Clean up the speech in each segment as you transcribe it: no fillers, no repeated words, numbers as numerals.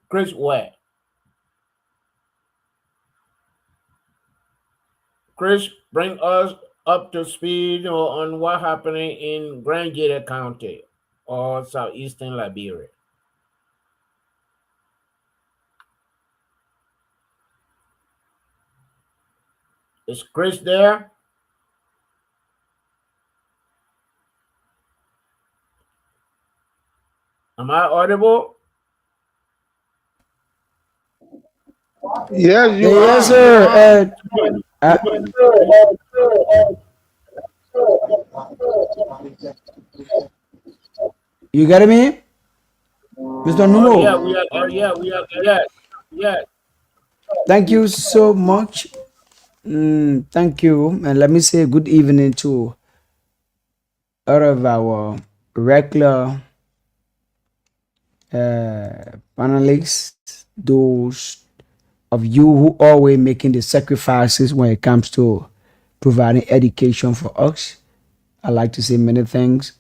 Chris where? Chris, bring us up to speed on what happening in Grand Gator County or southeastern Liberia. Is Chris there? Am I audible? Yes, you Yes, are. sir. Uh, you got me, Mr. Oh yeah, Numo? we are. Oh yeah, we are. Yes, yes. Thank you so much. Thank you, and let me say good evening to all of our regular panelists, those of you who always making the sacrifices when it comes to providing education for us. I like to say many things.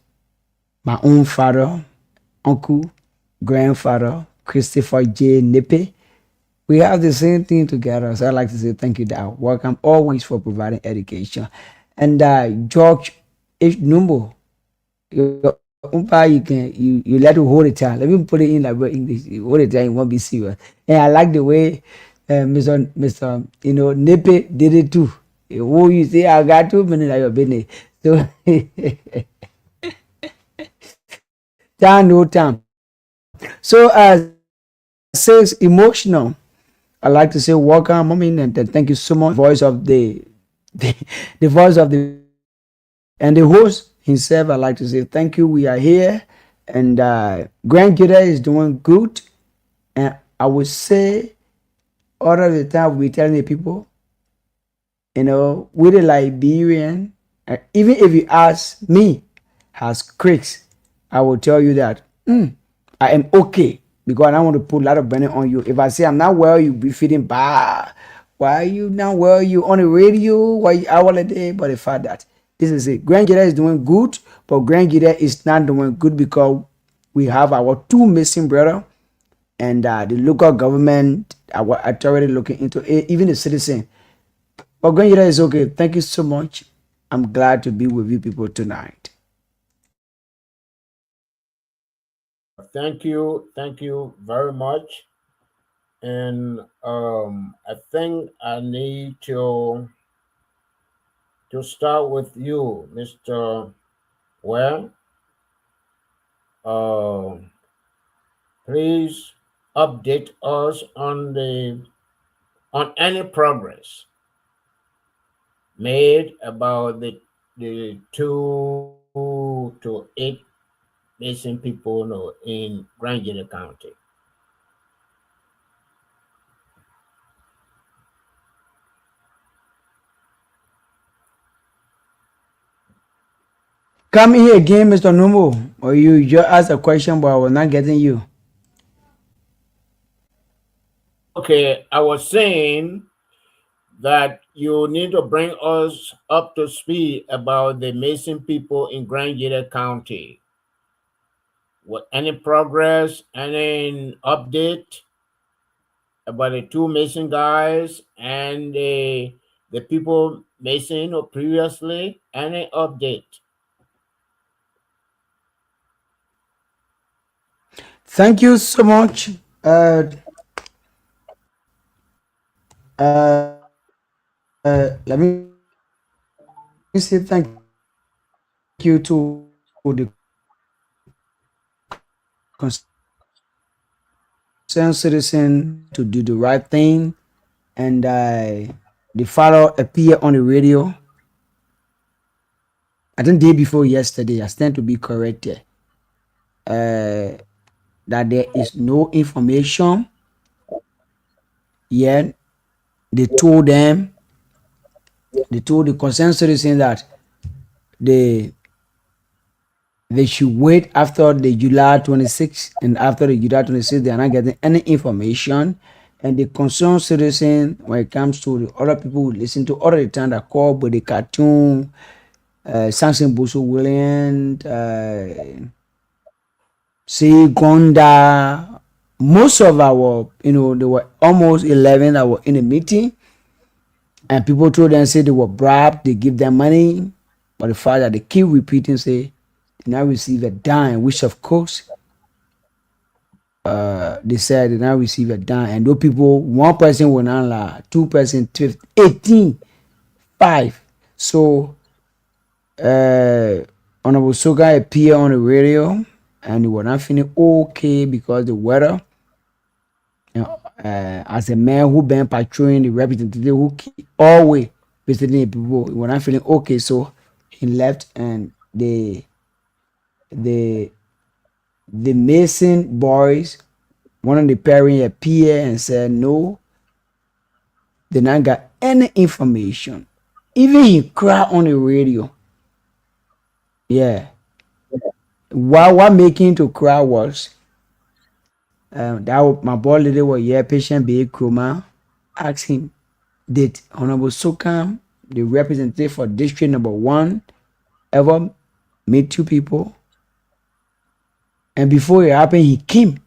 My own father, uncle, grandfather, Christopher J. Nippe. We have the same thing together. So I'd like to say thank you, Dad. Welcome always for providing education. And George H. Numbo, your umpire, you let to hold it down. Let me put it in like English. You hold it down, you won't be serious. And I like the way Mr. Nippe did it too. Who you say I got 2 minutes of your business. So time no time. So says emotional. I like to say welcome, mommy, and thank you so much. Voice of the, the voice of the and the host himself. I like to say thank you. We are here, and Grand Gator is doing good. And I would say all of the time we telling the people, with the Liberian, even if you ask me, has critics, I will tell you that I am okay because I don't want to put a lot of burden on you. If I say I'm not well, you be feeling bad. Why are you not well? You on the radio? Why you hour a day? But the fact that this is it. Grand Gator is doing good, but Grand Gator is not doing good because we have our two missing brother and the local government, our authority looking into it, even the citizen. But Grand Gator is okay. Thank you so much. I'm glad to be with you people tonight. Thank you very much. And I think I need to start with you, Mr. Well. Uh, please update us on any progress made about the 2 to 8 missing people in Grand Gator County. Come here again, Mr. Numo. Or you just asked a question, but I was not getting you. Okay, I was saying that you need to bring us up to speed about the missing people in Grand Gator County. What any progress, any update about the 2 missing guys and the people missing or previously? Any update? Thank you so much. Let me say thank you to the concerned citizen to do the right thing, and the father appeared on the radio. I think day before yesterday. I stand to be corrected. That there is no information yet. They told them, they told the concerned citizen that they they should wait after the July 26th, and after the July 26th, they are not getting any information. And the concerned citizen, when it comes to the other people who listen to other the time that call with the cartoon, Samson Busu Williams, say Gonda, most of our, there were almost 11 that were in the meeting, and people told them, say they were bribed, they give them money, but the fact that they keep repeating, say they now receive a dime, which of course, they said they now receive a dime, and those people, one person will not lie, two-person, 18, 5. So, uh, Honorable Soga appeared on the radio, and he was not feeling okay because the weather. As a man who been patrolling the representative who keep always visiting the people, when I'm feeling okay, so he left, and the the Mason boys, one of the parents appeared and said no, they not got any information. Even he cried on the radio. Yeah. What making to cry was my boy lady was here, patient be Kroma, asked him, did Honorable Sokam, the representative for district number 1, ever meet two people? And before it happened, he came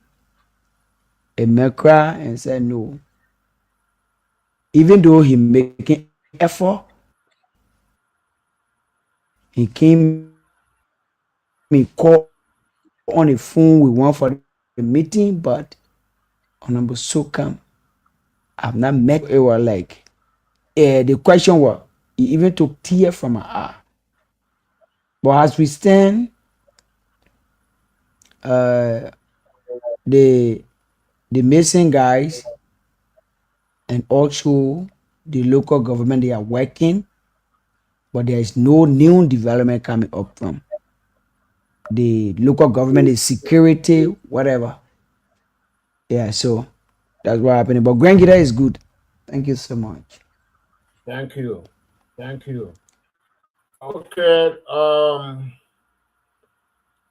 and Mekra and said no. Even though he making effort, he came and call on the phone with one for the meeting, but Honorable Sokam, I've not met him. So it was like, the question was, he even took tear from my eye. But as we stand, uh, the the missing guys and also the local government, they are working, but there is no new development coming up from the local government, the security, whatever. Yeah, so that's what happening. But Grand Gita is good. Thank you so much. Thank you. Thank you. Okay.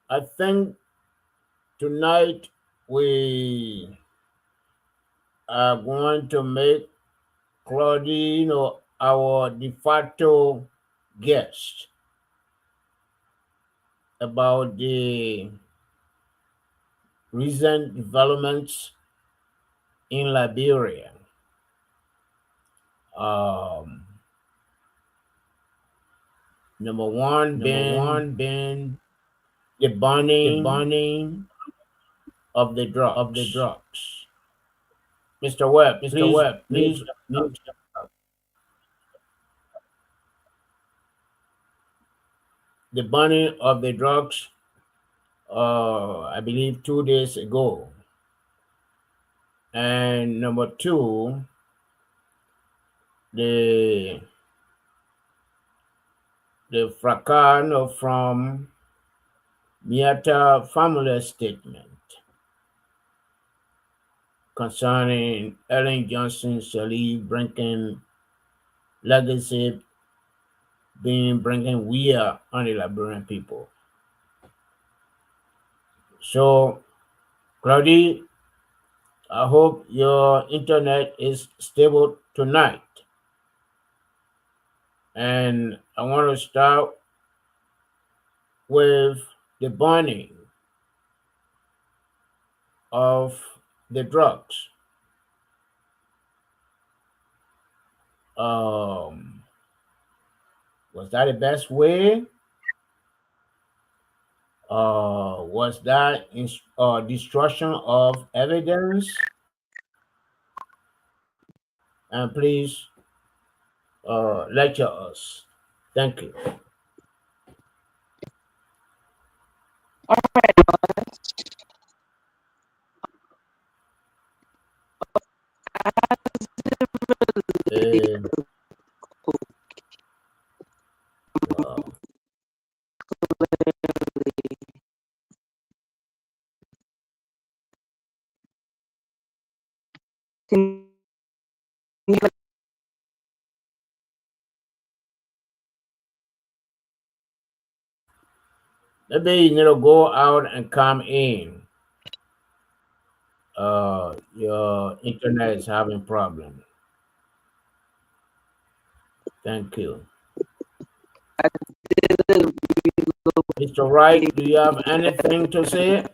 I think tonight we are going to make Claudine our de facto guest about the recent developments in Liberia. Um, Number one being Being the the burning burning of the of the drugs. drugs. Mr. Webb, Mr. please Webb, mute. please mute. The burning of the drugs, I believe 2 days ago. And number two, the fracas from Miata family statement concerning Ellen Johnson, Shirley Brinken legacy being bringing wear on the Liberian people. So, Claudie, I hope your internet is stable tonight. And I want to start with the burning of the drugs. Um, was that the best way? Was that destruction of evidence? And please lecture us. Thank you. Uh, wow. Maybe you need to go out and come in. Your internet is having problem. Thank you. Mr. Wright, do you have anything to say?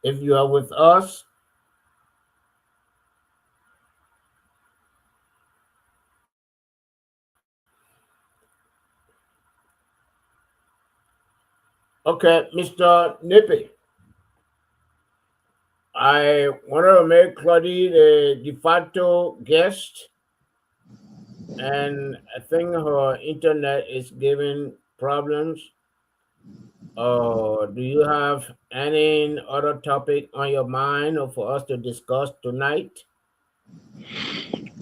If you are with us, okay, Mr. Nippy, I wanted to make Claudie the de facto guest, and I think her internet is giving problems. Do you have any other topic on your mind or for us to discuss tonight?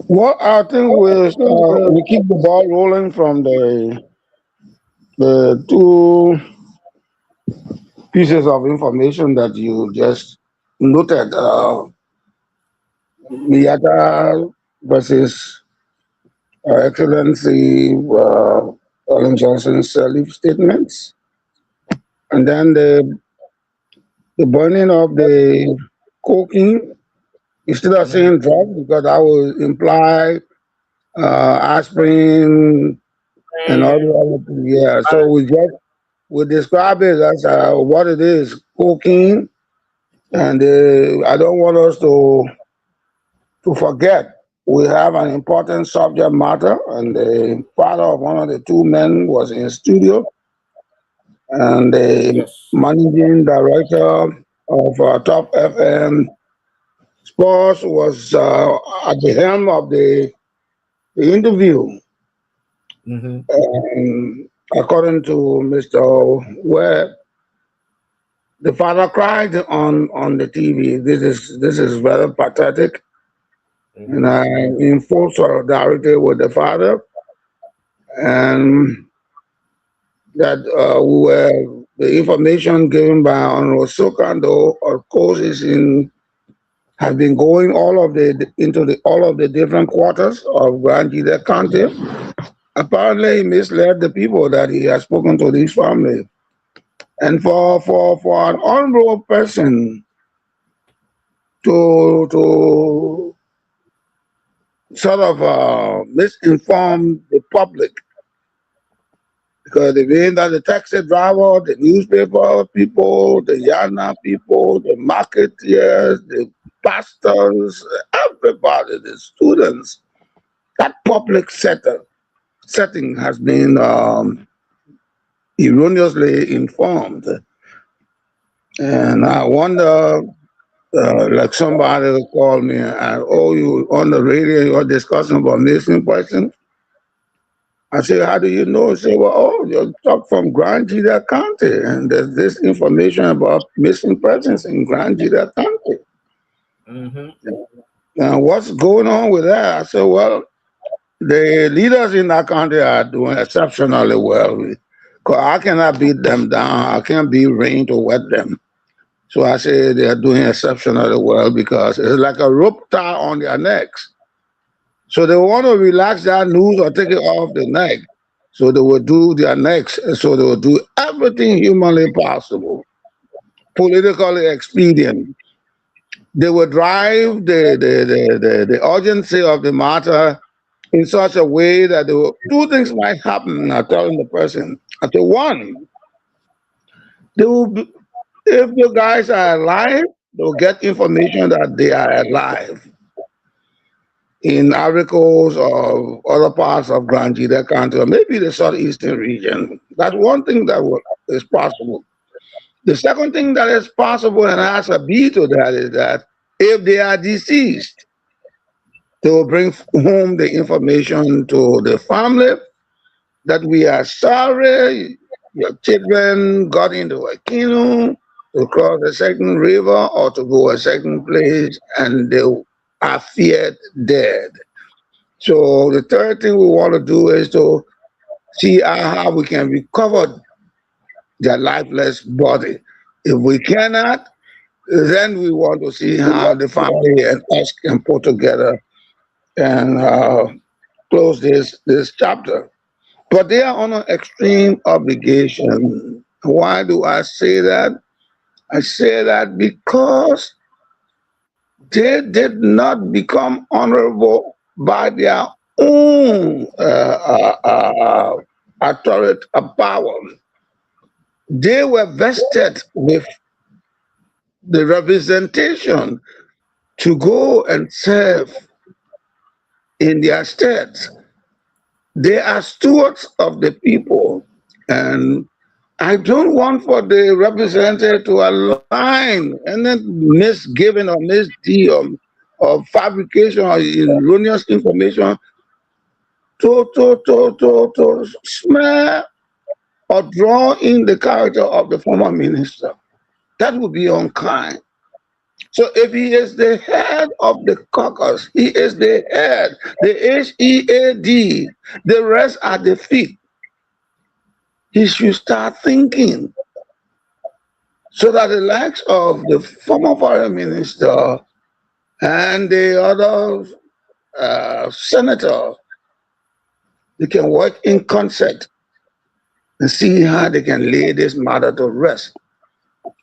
Well, I think we keep the ball rolling from the two pieces of information that you just noted. Miyata versus Excellency Ellen Johnson's leave statements, and then the burning of the cocaine instead of Mm-hmm. saying drug because that would imply aspirin and all the And other things. Yeah, so we describe it as what it is, cocaine, and I don't want us to forget we have an important subject matter, and the father of one of the two men was in studio, and the yes. managing director of Top FM Sports was at the helm of the interview. Mm-hmm. According to Mr. Webb, the father cried on the TV. This is very pathetic, and Mm-hmm. I in full solidarity with the father, and that the information given by Honorable Sokando, of course, has been going all of the into the all of the different quarters of Grand Gila County. Apparently, he misled the people that he has spoken to this family, and for an honorable person to sort of misinform the public because they mean that the taxi driver, the newspaper people, the Yana people, the marketeers, the pastors, everybody, the students, that public setting has been erroneously informed. And I wonder, like somebody called me and, oh, you on the radio, you're discussing about missing persons. I said, how do you know? He said, well, oh, you talk from Grand Gila County, and there's this information about missing persons in Grand Gila County. Mm-hmm. And what's going on with that? I said, well, the leaders in that country are doing exceptionally well. Because I cannot beat them down. I can't be rain to wet them. So I say they are doing exceptionally well because it's like a rope tie on their necks. So they want to relax their noose or take it off the neck. So they will do their necks. So they will do everything humanly possible, politically expedient. They will drive the urgency of the matter in such a way that two things might happen. I'm telling the person. I say, one, they will be, if the guys are alive, they'll get information that they are alive in articles of other parts of Grand Gila County or maybe the southeastern region. That's one thing is possible. The second thing that is possible and has a B to that is that if they are deceased, they will bring home the information to the family that we are sorry your children got into a canoe to cross a certain river or to go a certain place and they are feared dead. So the third thing we want to do is to see how we can recover their lifeless body. If we cannot, then we want to see how the family and us can put together and close this chapter. But they are on an extreme obligation. Why do I say that? I say that because they did not become honorable by their own authority power. They were vested with the representation to go and serve in their states. They are stewards of the people. And I don't want for the representative to align and then misgiving or misdeed or fabrication or erroneous information to smear or draw in the character of the former minister. That would be unkind. So if he is the head of the caucus, he is the head, the HEAD, the rest are the feet. He should start thinking so that the likes of the former foreign minister and the other senator, they can work in concert and see how they can lay this matter to rest.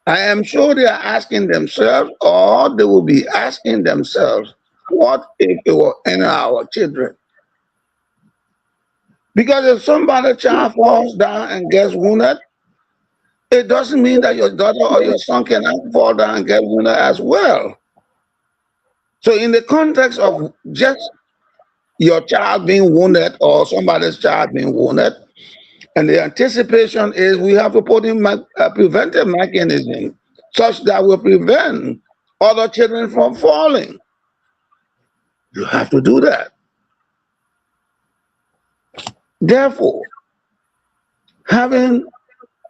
I am sure they are asking themselves, or they will be asking themselves, what if it were any of our children? Because if somebody child falls down and gets wounded, it doesn't mean that your daughter or your son cannot fall down and get wounded as well. So in the context of just your child being wounded or somebody's child being wounded, and the anticipation is we have to put in a preventive mechanism such that will prevent other children from falling. You have to do that. Therefore, having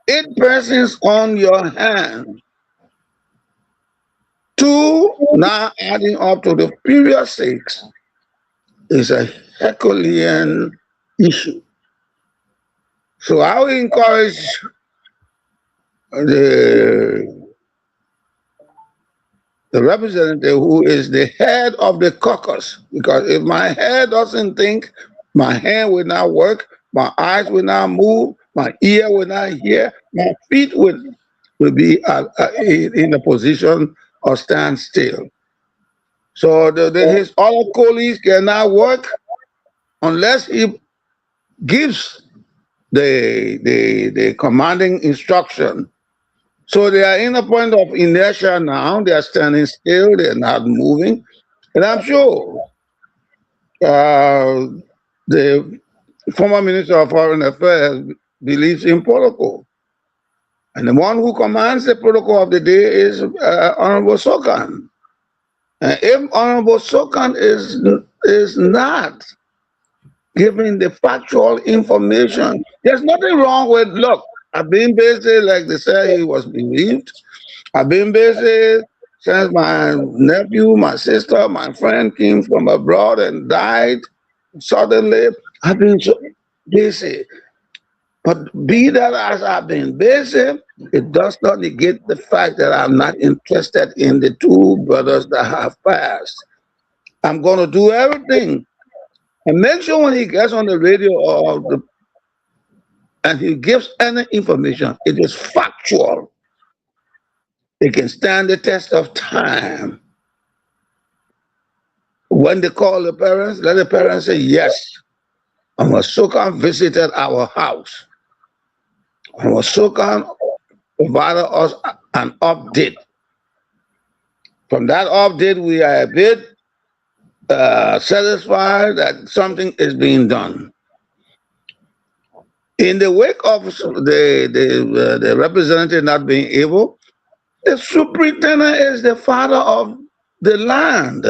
8 persons on your hand, two now adding up to the previous 6, is a Herculean issue. So I will encourage the the representative who is the head of the caucus. Because if my head doesn't think, my hand will not work, my eyes will not move, my ear will not hear, my feet will be in a position of stand still. So his other colleagues cannot work unless he gives the commanding instruction. So they are in a point of inertia now. They are standing still. They are not moving. And I'm sure the former Minister of Foreign Affairs believes in protocol. And the one who commands the protocol of the day is Honorable Sokan. And if Honorable Sokan is not giving the factual information, there's nothing wrong with, look, I've been busy, like they say he was bereaved. I've been busy since my nephew, my sister, my friend came from abroad and died suddenly. I've been so busy. But be that as I've been busy, it does not negate the fact that I'm not interested in the 2 brothers that have passed. I'm going to do everything. And make sure when he gets on the radio and he gives any information, it is factual. It can stand the test of time. When they call the parents, let the parents say, yes, Amasokan visited our house. Amasokan provided us an update. From that update, we are a bit satisfied that something is being done. In the wake of the representative not being able, the superintendent is the father of the land.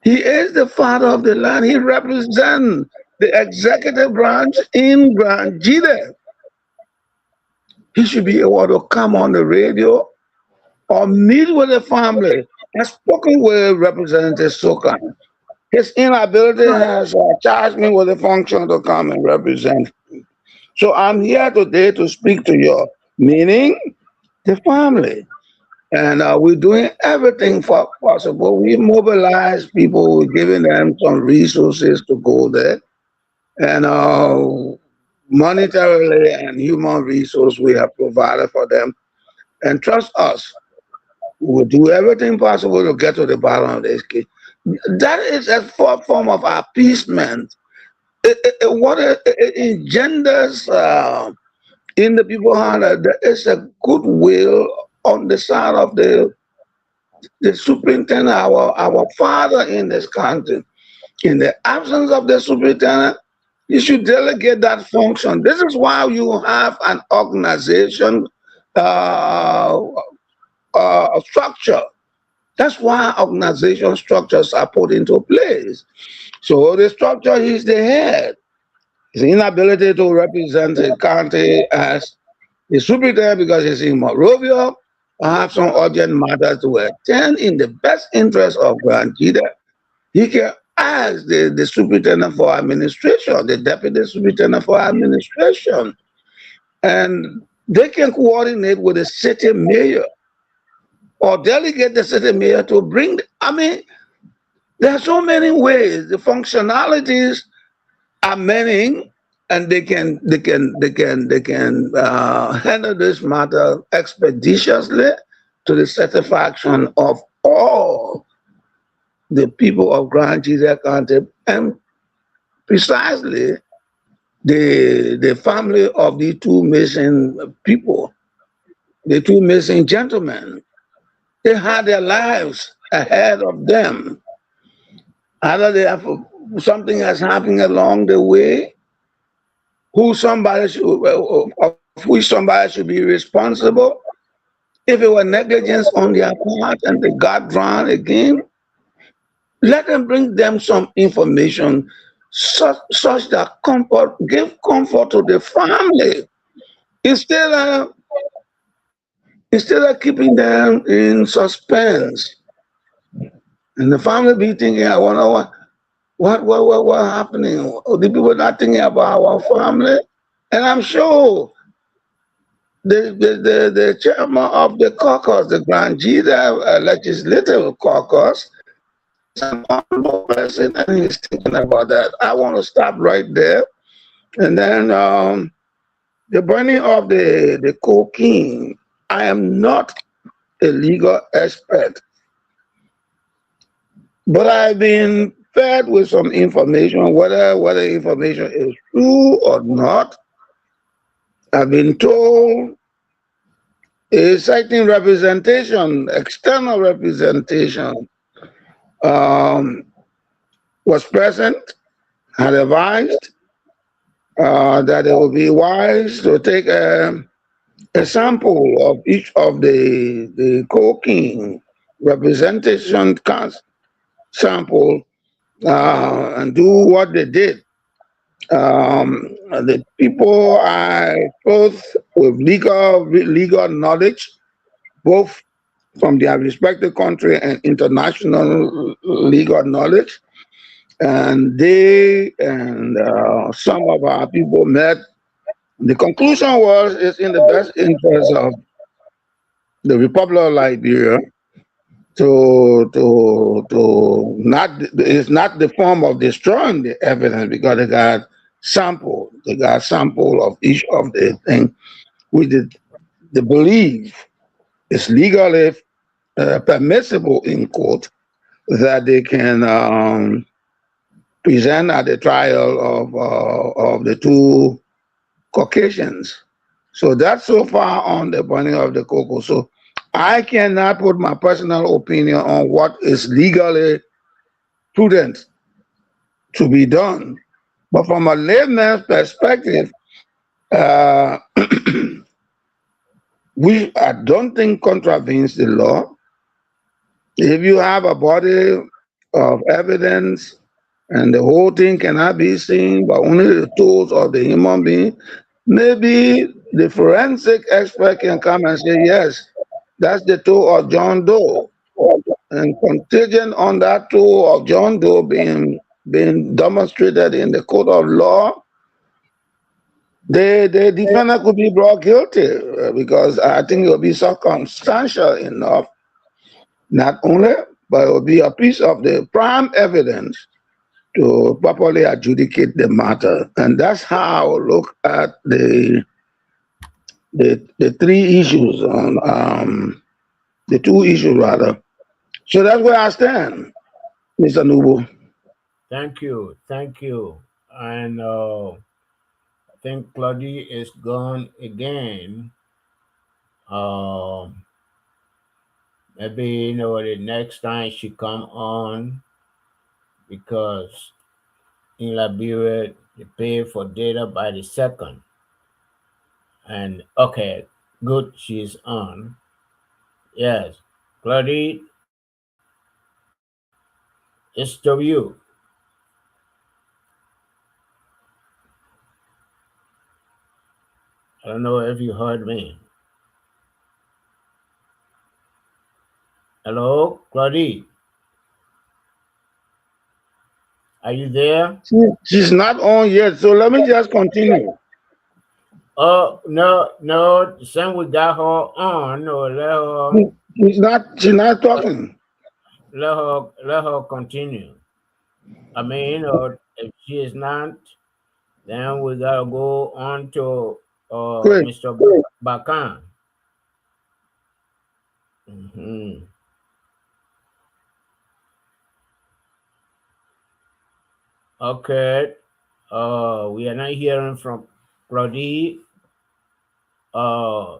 He is the father of the land. He represents the executive branch in Grand Jide. He should be able to come on the radio or meet with the family. I've spoken with Representative Sokan. His inability has charged me with the function to come and represent. So I'm here today to speak to you, meaning the family. And we're doing everything possible. We mobilize people, we're giving them some resources to go there. And monetarily and human resource we have provided for them. And trust us, we will do everything possible to get to the bottom of this case. That is a form of appeasement. It engenders in the people heart that there is a goodwill on the side of the superintendent, our father in this country. In the absence of the superintendent, you should delegate that function. This is why you have an organization uh, structure. That's why organization structures are put into place. So the structure is the head. His inability to represent the county as the superintendent because he's in Monrovia or have some urgent matters to attend in the best interest of Grand Jita. He can ask the superintendent for administration, the deputy superintendent for administration, and they can coordinate with the city mayor or delegate the city mayor to bring. I mean, there are so many ways. The functionalities are many, and they can handle this matter expeditiously to the satisfaction of all the people of Grand Jita County and precisely the family of the two missing people, the two missing gentlemen. They had their lives ahead of them. Either they have something has happened along the way, of which somebody should be responsible. If it were negligence on their part and they got drowned again, let them bring them some information such that comfort, give comfort to the family instead of instead of keeping them in suspense. And the family be thinking, I wonder what happening? The people not thinking about our family. And I'm sure the chairman of the caucus, the Grand Jita Legislative Caucus, is an honorable person and he's thinking about that. I want to stop right there. And then the burning of the cocaine. I am not a legal expert, but I've been fed with some information, whether information is true or not. I've been told a certain representation, external representation, um, was present, had advised that it would be wise to take a sample of each of the cocaine representation sample and do what they did. The people are both with legal knowledge, both from their respective country and international legal knowledge, and they and some of our people met. The conclusion was it's in the best interest of the Republic of Liberia to not it's not the form of destroying the evidence because they got sample of each of the thing which they believe is legally permissible in court that they can present at the trial of the two Caucasians. So that's so far on the burning of the cocoa. So I cannot put my personal opinion on what is legally prudent to be done. But from a layman's perspective, uh, we I don't think contravenes the law. If you have a body of evidence and the whole thing cannot be seen but only the tools of the human being, maybe the forensic expert can come and say, yes, that's the toe of John Doe. And contingent on that toe of John Doe being demonstrated in the court of law, the defendant could be brought guilty because I think it will be circumstantial enough, not only, but it will be a piece of the prime evidence to properly adjudicate the matter. And that's how I look at the three issues on the two issues rather. So that's where I stand, Mr. Nubu. Thank you. Thank you. And I think Claudie is gone again. Um Maybe the next time she come on, because in Liberia they pay for data by the second. And okay, good, she's on. Yes, Claudine, it's to you. I don't know if you heard me. Hello, Claudine, are you there? She's not on yet, so let me just continue. Oh no, no, since we got her on, no, She's not talking. let her continue. I mean, if she is not, then we gotta go on to Great. Mr. Bakan. Hmm. Okay. We are not hearing from Claudie. Uh,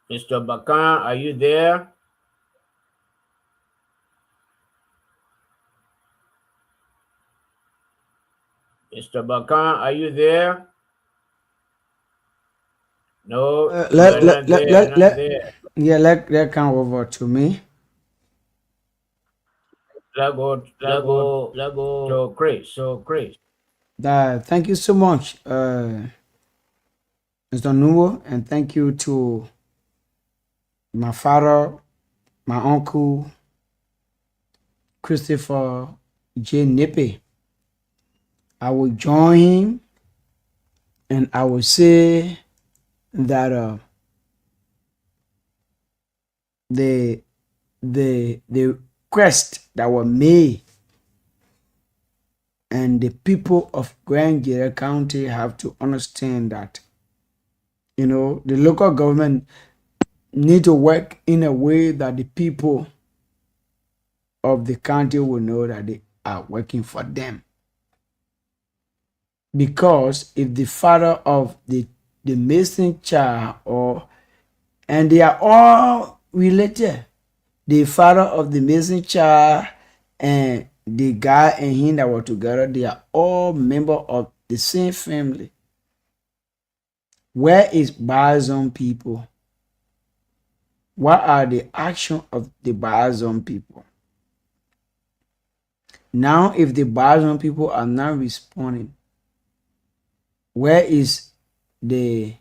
Mr. Bakan, are you there? Mr. Bakan, are you there? No, you are Let, not let, let, there. let, Not let, there. yeah, let come over to me. Let go to Chris. So, Chris. Thank you so much, Mr. Nuwo, and thank you to my father, my uncle, Christopher J. Nippy. I will join him and I will say that the the request that were made and the people of Grand Gera County have to understand that the local government need to work in a way that the people of the county will know that they are working for them. Because if the father of the missing child and they are all related, the father of the missing child and the guy and him that were together, they are all member of the same family. Where is Bazon people? What are the action of the Bazon people? Now, if the Bazon people are not responding, where is the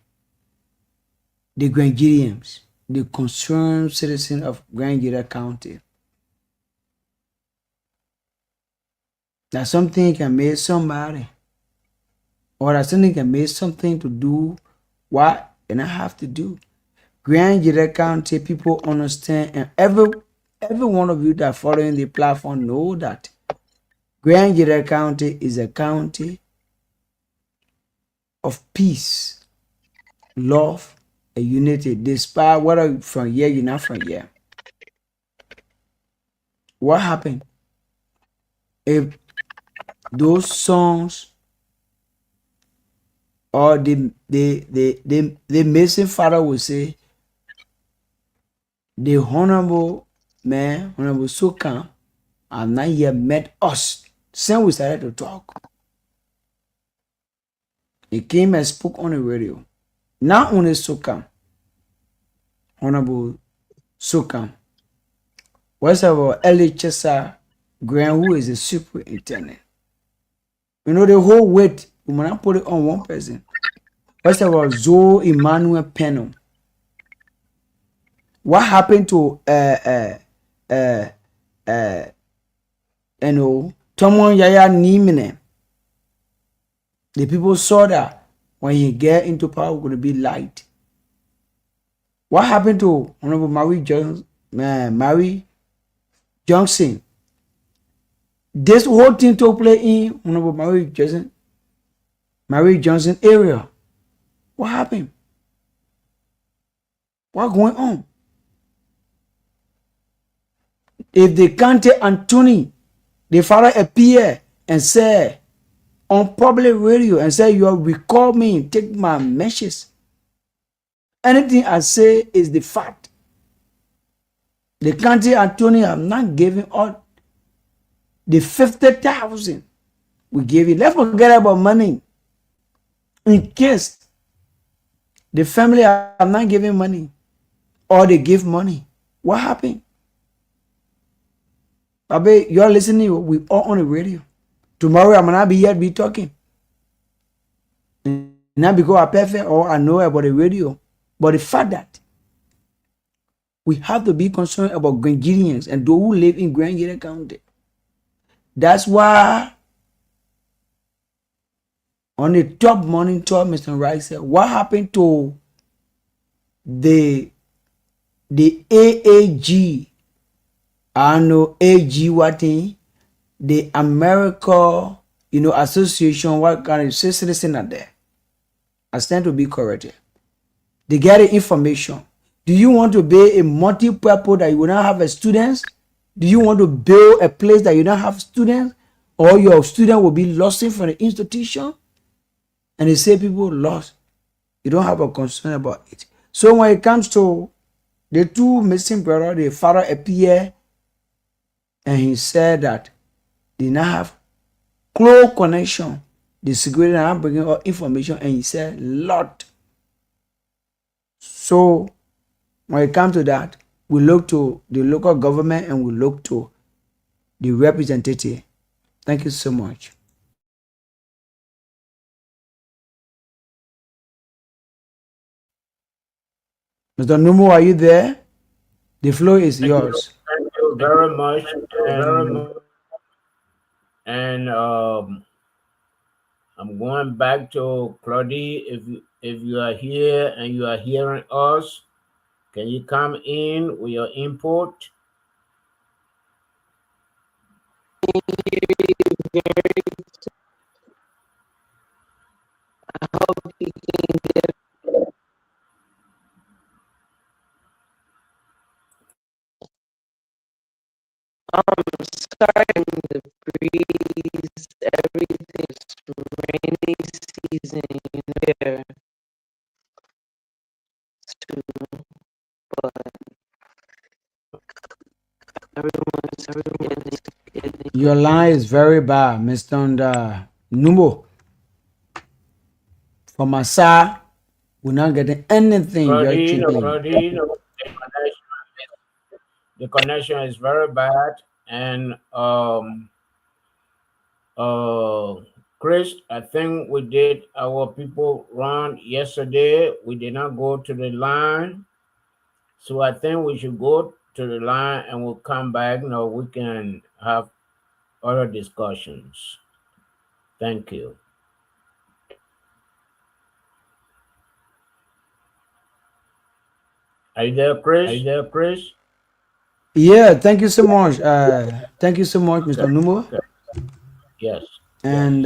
Grangerians, the concerned citizen of Grangera County? That something can make somebody, or that something can make something to do what and I have to do. Grangera County people understand, and every one of you that following the platform know that Grangera County is a county of peace, love, and unity. Despite whether from here you're not from here. What happened if those songs or the missing father will say the honorable man, honorable Sukan, have not yet met us. Since we started to talk, he came and spoke on the radio. Not only Sukan, honorable Sukan, what's our Eli Chesa Graham, who is the superintendent. The whole weight, we might not put it on one person. What's our Zoe Emmanuel Peno? What happened to Tomon Yaya Nimine? The people saw that when he get into power, we're gonna be light. What happened to Honorable Mary Johnson? This whole thing took place in Honorable Mary Johnson area. What happened? What going on? If the county Anthony, the father appear and say on public radio and say you recall me, take my message. Anything I say is the fact. The county attorney have not given us the 50,000 we gave you. Let's forget about money. In case the family have not given money or they give money, what happened? Abe, you're listening. We all on the radio. Tomorrow I might not be yet be talking. Not because I perfect or I know about the radio, but the fact that we have to be concerned about Grenadians and those who live in Grand County. That's why on the top morning talk, Mr. Rice said, what happened to the AAG? I know AG what thing? The America, association, what kind of citizen are there? I stand to be corrected. They get the information. Do you want to be a multi-purpose that you will not have a students? Do you want to build a place that you don't have students? Or your student will be lost from the institution? And they say people lost. You don't have a concern about it. So when it comes to the two missing brothers, the father appeared and he said that they not have close connection. The security not bringing out information and he said lot. So when it comes to that, we look to the local government and we look to the representative. Thank you so much. Mr. Numo, are you there? The floor is yours. Thank you very much. And I'm going back to Claudie. If you are here and you are hearing us, can you come in with your input? Starting the breeze, everything's rainy season, here too, but everyone's getting Your line is very bad, Mr. Numo. From my side, we're not getting anything you're Claudie, keeping. the connection is very bad. And Chris, I think we did our people run yesterday. We did not go to the line. So I think we should go to the line and we'll come back. Now we can have other discussions. Thank you. Are you there, Chris? Yeah, thank you so much. Thank you so much, Mr. Okay. Numo. Okay. Yes. And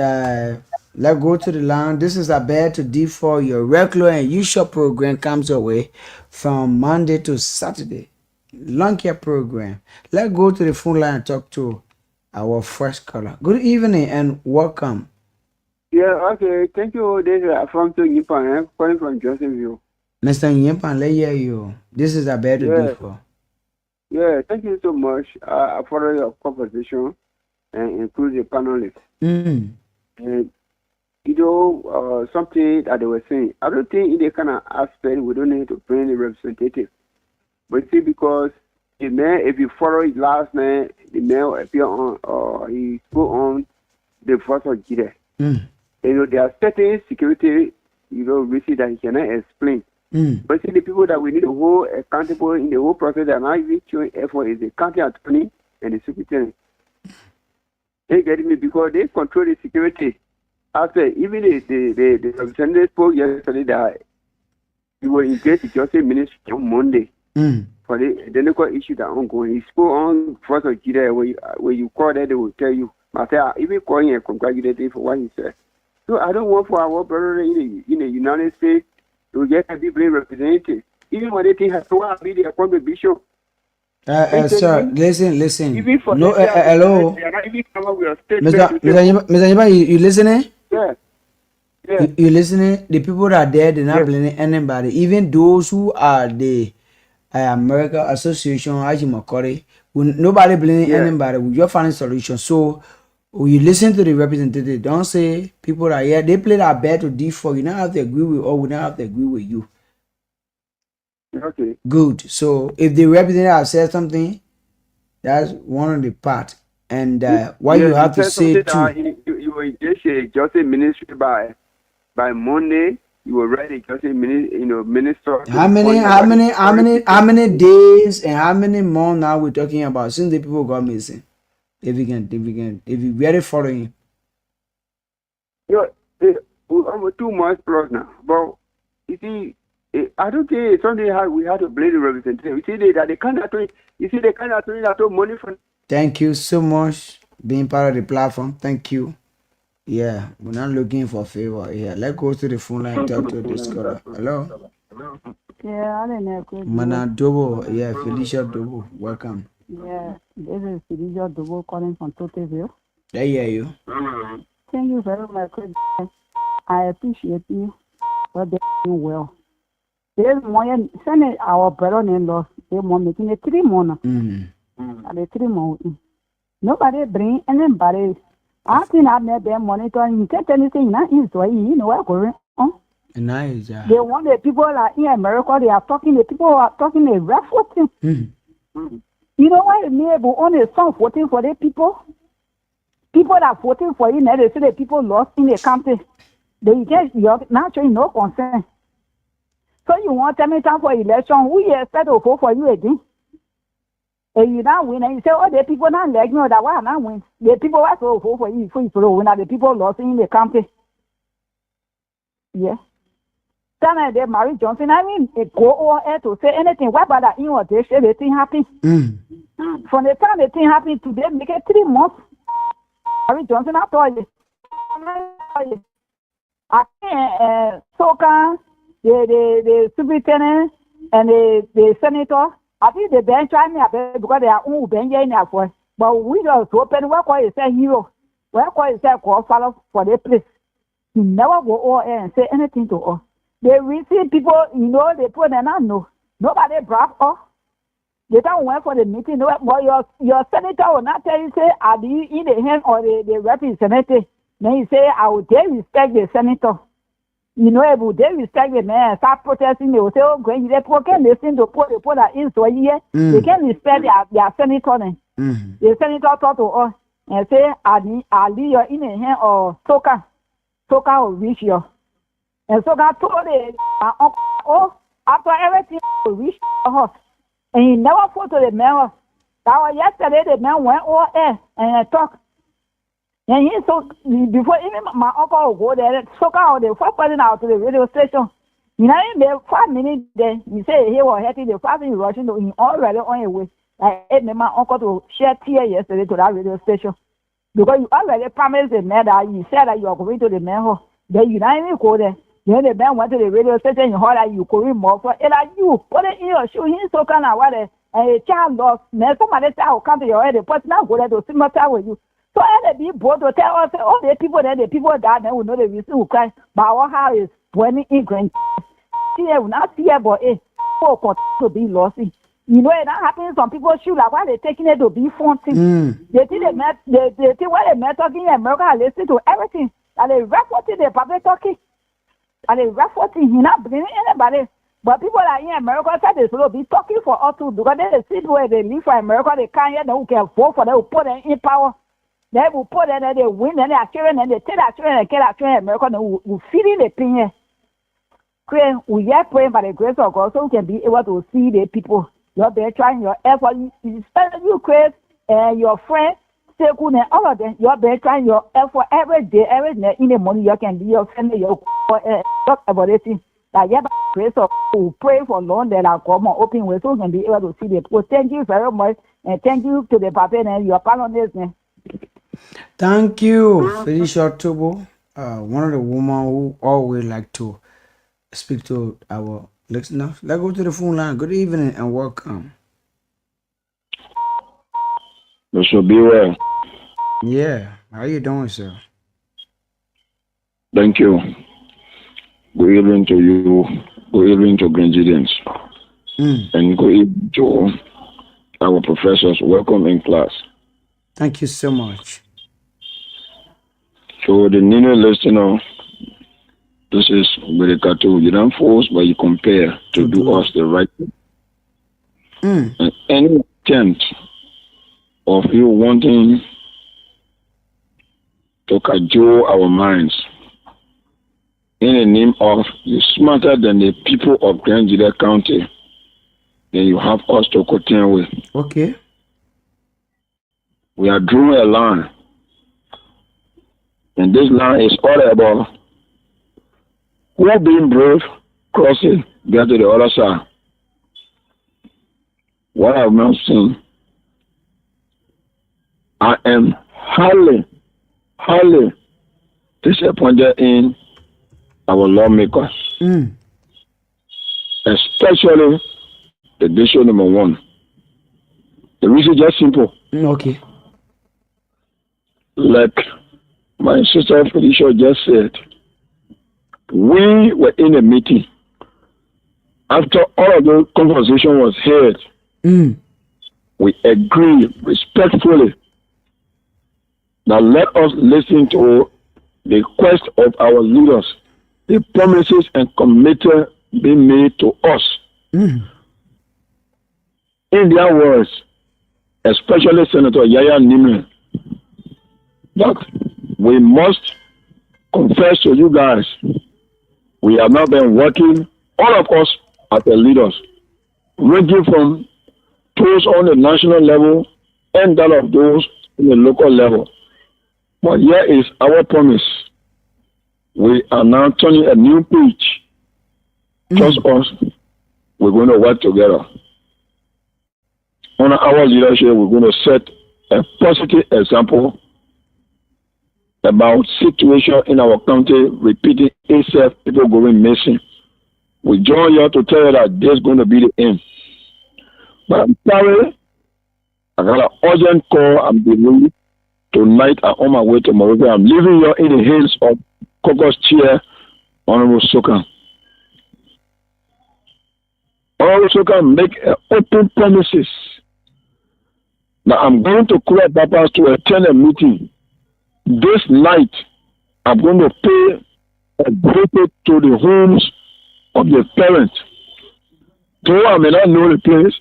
let's go to the line. This is a bed to D4. Your regular and usual program comes away from Monday to Saturday. Long care program. Let's go to the phone line and talk to our first caller. Good evening and welcome. Yeah, okay. Thank you. This is from to Nippon, calling from Johnsonville. Mr. Nyempan, let hear you. This is a bed to Yeah, D4. yeah. Thank you so much. I follow your conversation and include the panelists. Mm. And something that they were saying. I don't think in the kind of aspect we don't need to bring the representative. But see, because the man, if you follow his last name, the man will appear on, he spoke on the first of July. Mm. There are certain security, risks that he cannot explain. Mm. But see, the people that we need to hold accountable in the whole process that are not even showing effort is the county attorney and the superintendent. They get me because they control the security. After even the representative spoke yesterday that we will engage the justice ministry on Monday for the identical issue that are ongoing. He spoke on first of July when you call that they will tell you. But I even calling and congratulating for what he said. So I don't want for our brother in the United States to get a people representative. Even when they think has to be their contribution. Sir, listen. Even for No, them, hello. they are not even come up with a Mr. statement. Nyempan, you listening? Yeah. Yeah. You listening? The people that are there, they're not blaming anybody. Even those who are the American Association, Ajimakore. Nobody blaming Yeah. anybody. We just find a solution. So when you listen to the representative, don't say people are here. They play that bet to D4. You don't have to agree with, or we don't have to agree with you. Okay. Good. So if the representative has said something, that's one of the part. And what you Yes, he have to said say something too. that he will engage a justice ministry by Monday. You will write a justice minister to How the many, point how about the many, how many, how security. many days and how many months now we're talking about since the people got missing? If you really following. You know, almost 2 months plus now. But you see, I don't think it's something how we have to blame the representative. You see, they can't attorney. You see, they can't attorney that took money from. Thank you so much being part of the platform. Thank you. Yeah, we're not looking for favor here. Let's go to the phone line and talk to this caller. Hello, Yeah, I don't know. Good Mana deal. Dobo. Yeah, Felicia Dobo. Welcome. Yeah, this is Felicia Dubo calling from Toteville. I hear you. Thank you very much. Good deal. I appreciate you for doing well. There's more, send our brother-in-law, they want making it 3 months. Mm. At the 3 months. Nobody bring anybody. I think I met them monitoring. You can't anything, not in so you know what going on. Nice. They want the people like in America, they are talking, the people are talking a rough thing. Mm. You know why me able only some voting for the people? People that voting for you now, they say the people lost in the country. They just you're not showing no concern. So you want to tell me time for election, who you expect to vote for you again? And you now win and you say, oh, the people not like me, that why not win. The people were so vote for you win, the people lost in the country. Yeah. Then they marry Johnson. I mean, it go over here to say anything. Why bother in what they say the thing happen? Mm. From the time the thing happened today, make it 3 months. Marry Johnson, I told you. I think Soka, the superintendent, and the senator, I think they been trying me because they are been in there for. But we just open where call say hero, where call say call follow for the place. He never go over and say anything to us. They receive people, they put them on no. Nobody brought us. They don't wait for the meeting. No, but your senator will not tell you, say, are you in the hand or the representative? Then you say, I will they respect the senator. If they respect the man, start protesting, they will say, oh, great, they can listen to put that in so here. They can respect their senator. Then. Mm. The senator talk to us and say, are you in the hand or Soka will reach you. And Soka told the after everything will reach the house. And he never fought to the man. That was yesterday, the man went over there and talked. And he so before even my uncle will go there, Soka the first person out to the radio station. In 5 minutes there, he said he was happy the first thing rushing to him already on your way. I had my uncle to share tear yesterday to that radio station. Because you already promised the man that you said that you are going to the man home. Then you don't even go there. Then the man went to the radio station and heard that you going more for it. Like you put it in your shoe, he's so kind of what a child lost. Now somebody say I'll come to your head, the person now go there to sympathize with you. So I had to be bold to tell us all the people there, the people that they will know the reason who cry. But our house is burning in grand. See, will not see it, but to be lost. It not happens. Some people shoot like why they taking it to be fun. They think they think what they met talking in America, listen to everything. And they reporting the public talking. And they reporting, he not blaming anybody. But people are in America said they should be talking for us too because they see where they live for America, they can't hear them who can vote for them, who put them in power. They will put them and they win and they are children and they take their children and kill their children in America and we feel the pain here. We are praying by the grace of God so we can be able to see the people. You're there trying your effort, especially you, Chris, and your friend, Sekun, and all of them. You're there trying your effort every day, every night in the morning. You can be your friend, your talk about it. That yeah, grace of God, pray for long that I come on open way so we can be able to see the people. Thank you very much, and thank you to the papa and your panelists. Thank you, Felicia Tobo. One of the women who always like to speak to our listeners. Let's go to the phone line. Good evening and welcome. You should be well. Yeah, how you doing, sir? Thank you. Good evening to you. Good evening to Grenadians. and go to our professors. Welcome in class. Thank you so much. So the new listener, this is Berekato. You don't force, but you compare to do us the right thing. And any attempt of you wanting to cajole our minds in the name of you smarter than the people of Grand Judah County, then you have us to contend with. Okay. We are drawing a line. And this line is all about who being brave, crossing, get to the other side. What I've not seen, I am highly disappointed in our lawmakers, especially the issue number one. The reason is just simple. Okay. Like my sister Felicia just said, we were in a meeting. After all of the conversation was heard, we agreed respectfully that let us listen to the request of our leaders, the promises and commitments being made to us. In their words, especially Senator Yaya Nimri, that we must confess to you guys, we have not been working, all of us as the leaders, ranging from those on the national level and that of those in the local level. But here is our promise. We are now turning a new page. Trust us, we're going to work together. Under our leadership, we're going to set a positive example about situation in our country repeating itself, people going missing. We join you to tell you that this is going to be the end. But I'm sorry, I got an urgent call. I'm delayed. Tonight, I'm on my way to Morocco. I'm leaving you in the hands of Caucus Chair, Honorable Soka. Honorable Soka make open promises that I'm going to call Papas to attend a meeting. This night, I'm going to pay a visit to the homes of the parents. Though I may not know the place,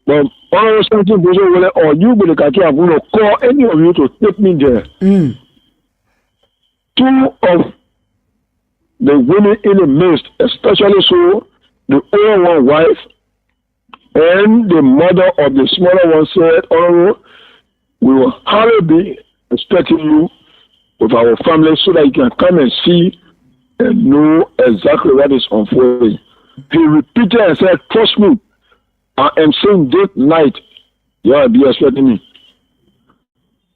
but all something goes over there, or you, Belekato, I'm going to call any of you to take me there. Two of the women in the midst, especially so, the older one wife and the mother of the smaller one said, oh, we will hardly be expecting you with our family so that you can come and see and know exactly what is unfolding. He repeated and said, trust me, I am saying this night, you will be expecting me.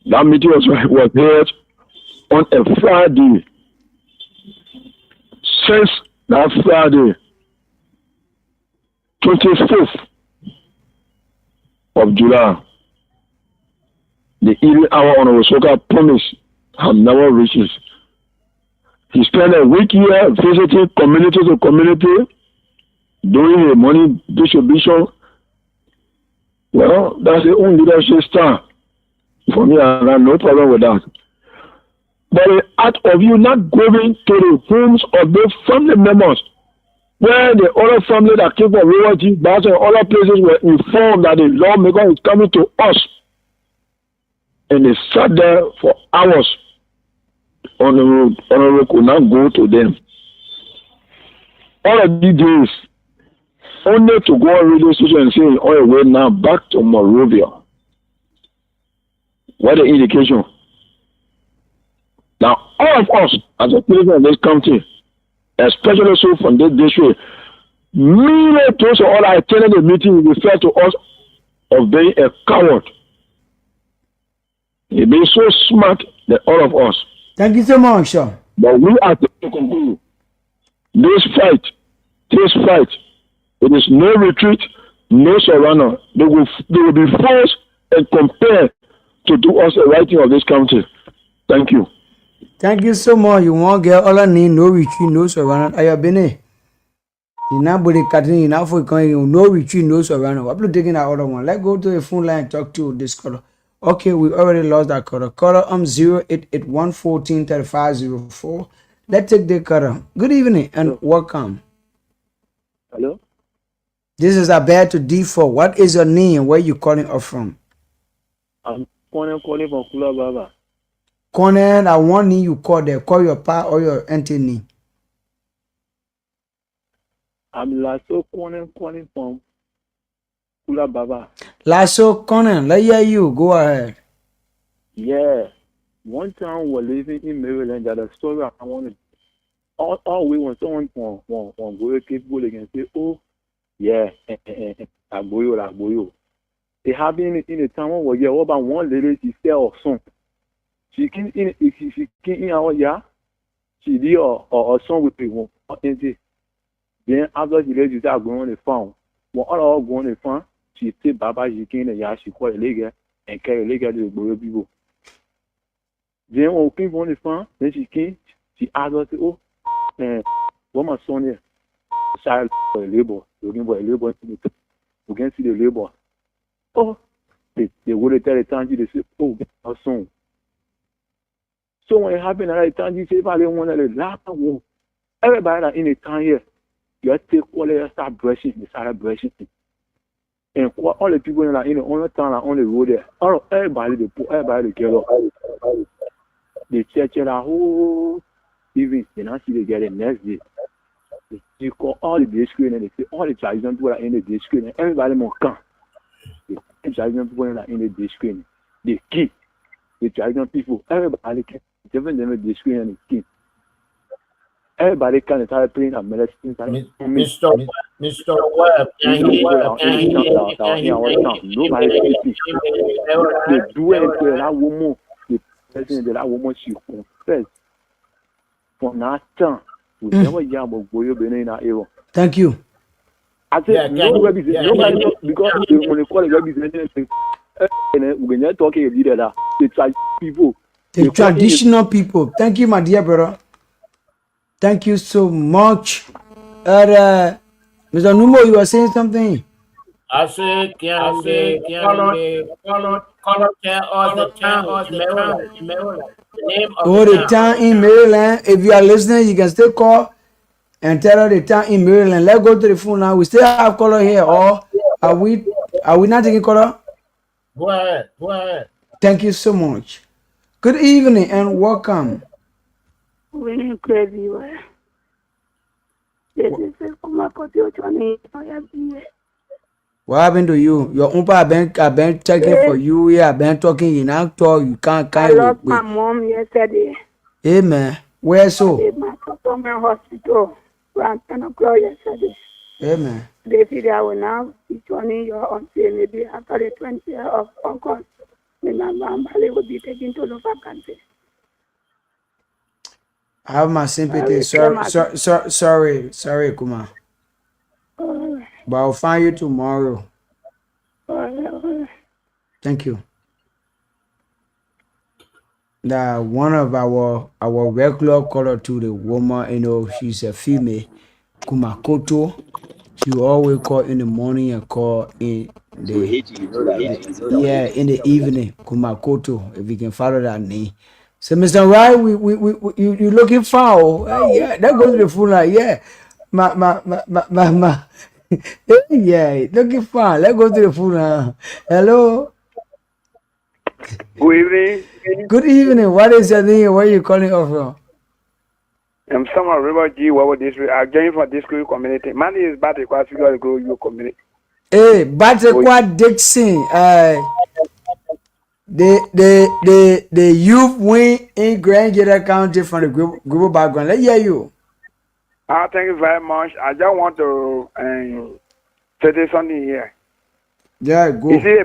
That meeting was held on a Friday. Since that Friday, 25th of July, the evening hour on our soccer promise have never reached. He spent a week here visiting community to community, doing a money distribution. Well, that's the only leadership style. For me, I have no problem with that. But the act of you not going to the homes of those family members, where the other family that came from Royalty, Bass, and other places were informed that the lawmaker is coming to us, and they sat there for hours on the road could not go to them. All of these days, only to go on radio station and say, oh, we're now back to Morovia. What an indication. Now, all of us, as a citizen of this country, especially so from this district, many those who all attended the meeting refer to us of being a coward. He being so smart than all of us. Thank you so much, sir. But we are to conclude this fight, it is no retreat, no surrender. They will be forced and compelled to do us the right thing of this country. Thank you. Thank you so much. You won't get all I need, no retreat, no surrender. Ayabene. You now body cutting, you now for going, no retreat, no surrender. I'm taking that other one. Let's go to the phone line and talk to this caller. Okay, we already lost that caller. Caller 0881143504. Let's take the caller. Good evening and Hello. welcome. Hello. This is Abel to D4. What is your name and where you calling us from? I'm calling from Kula Baba. Conan, I want name you call there. Call your pa or your auntie name. I'm Lasso calling from Kula Baba. Lasso Conan, let hear you. Go ahead. Yeah. One time we were living in Maryland. That a story I want to. All we want someone from go capable again say, oh yeah, Agboyo. It happened in the town where yeah, about one lady she sell some. She came in our yeah. She did a song with people. Then after the lady start going on the phone, when all going on the phone, she said Baba she came in yeah, she called a lady and carry a lady to the Agboyo people. Then when we came on the phone, then she came, she asked us, oh, what my son here? Child for a labor, looking for a labor. We can see the labor. Oh, they would tell the Tanji, they say, oh, our son. So when it happened, the Tanji say, if I didn't want to laugh, everybody that in the town here, you take all the start brushing, they started brushing. And all the people in the town are on the road there, everybody together. They check it out whole evening, they not see they get it next day. They call all the day screen and they say all the traditional people are in the day screen and everybody must come. The traditional people are in the day screen. They keep the traditional people, everybody can different them the screen and they keep. Everybody can start playing a medicine. Mr. Webb, Nobody speaks. They do anything that woman, the person that woman she confess. From that time, we never hear about Boyo Benin in our era. Thank you. I said, nobody knows because when they call it representation, we're not talking about that. The people. The traditional people. Thank you, my dear brother. Thank you so much. Mr. Numo, you were saying something. I say, can they tell us the town in Maryland? The name of Oh, the the town. town in Maryland. If you are listening, you can still call and tell her the town in Maryland. Let's go to the phone now. We still have caller here, or are we not taking caller? Go ahead. Thank you so much. Good evening and welcome. Winning crazy, this is my What happened to you? Your uncle have been checking for you. We have been talking. You now talk. You can't. I lost my mom yesterday. Amen. Where so? My government hospital around 10 o'clock yesterday. Amen. They said I will now be joining your until maybe after the 20th of August. Remember, Mbale will be taken to the vacancy. I have my sympathy. Sorry, Kuma. But I'll find you tomorrow. Thank you. That one of our regular caller to the woman, she's a female, Kumakoto. She always call in the morning and call in the in the evening. Kumakoto, if you can follow that name. So Mr. Wright, you looking foul? Yeah, that goes to the full line. Yeah, my yeah, looking foul. Let's go to the full line. Hello. Good evening. Good evening. What is your name? Where are you calling off from? I'm Samuel River G. Wawa District. I'm joining from this community. My name is Batty Kwasigo Grow your community. Hey, Batekwa Dixon. The youth win in Grand Jetta County from the global background. Let's hear you. Thank you very much. I just want to say something here. Yeah, go. You see,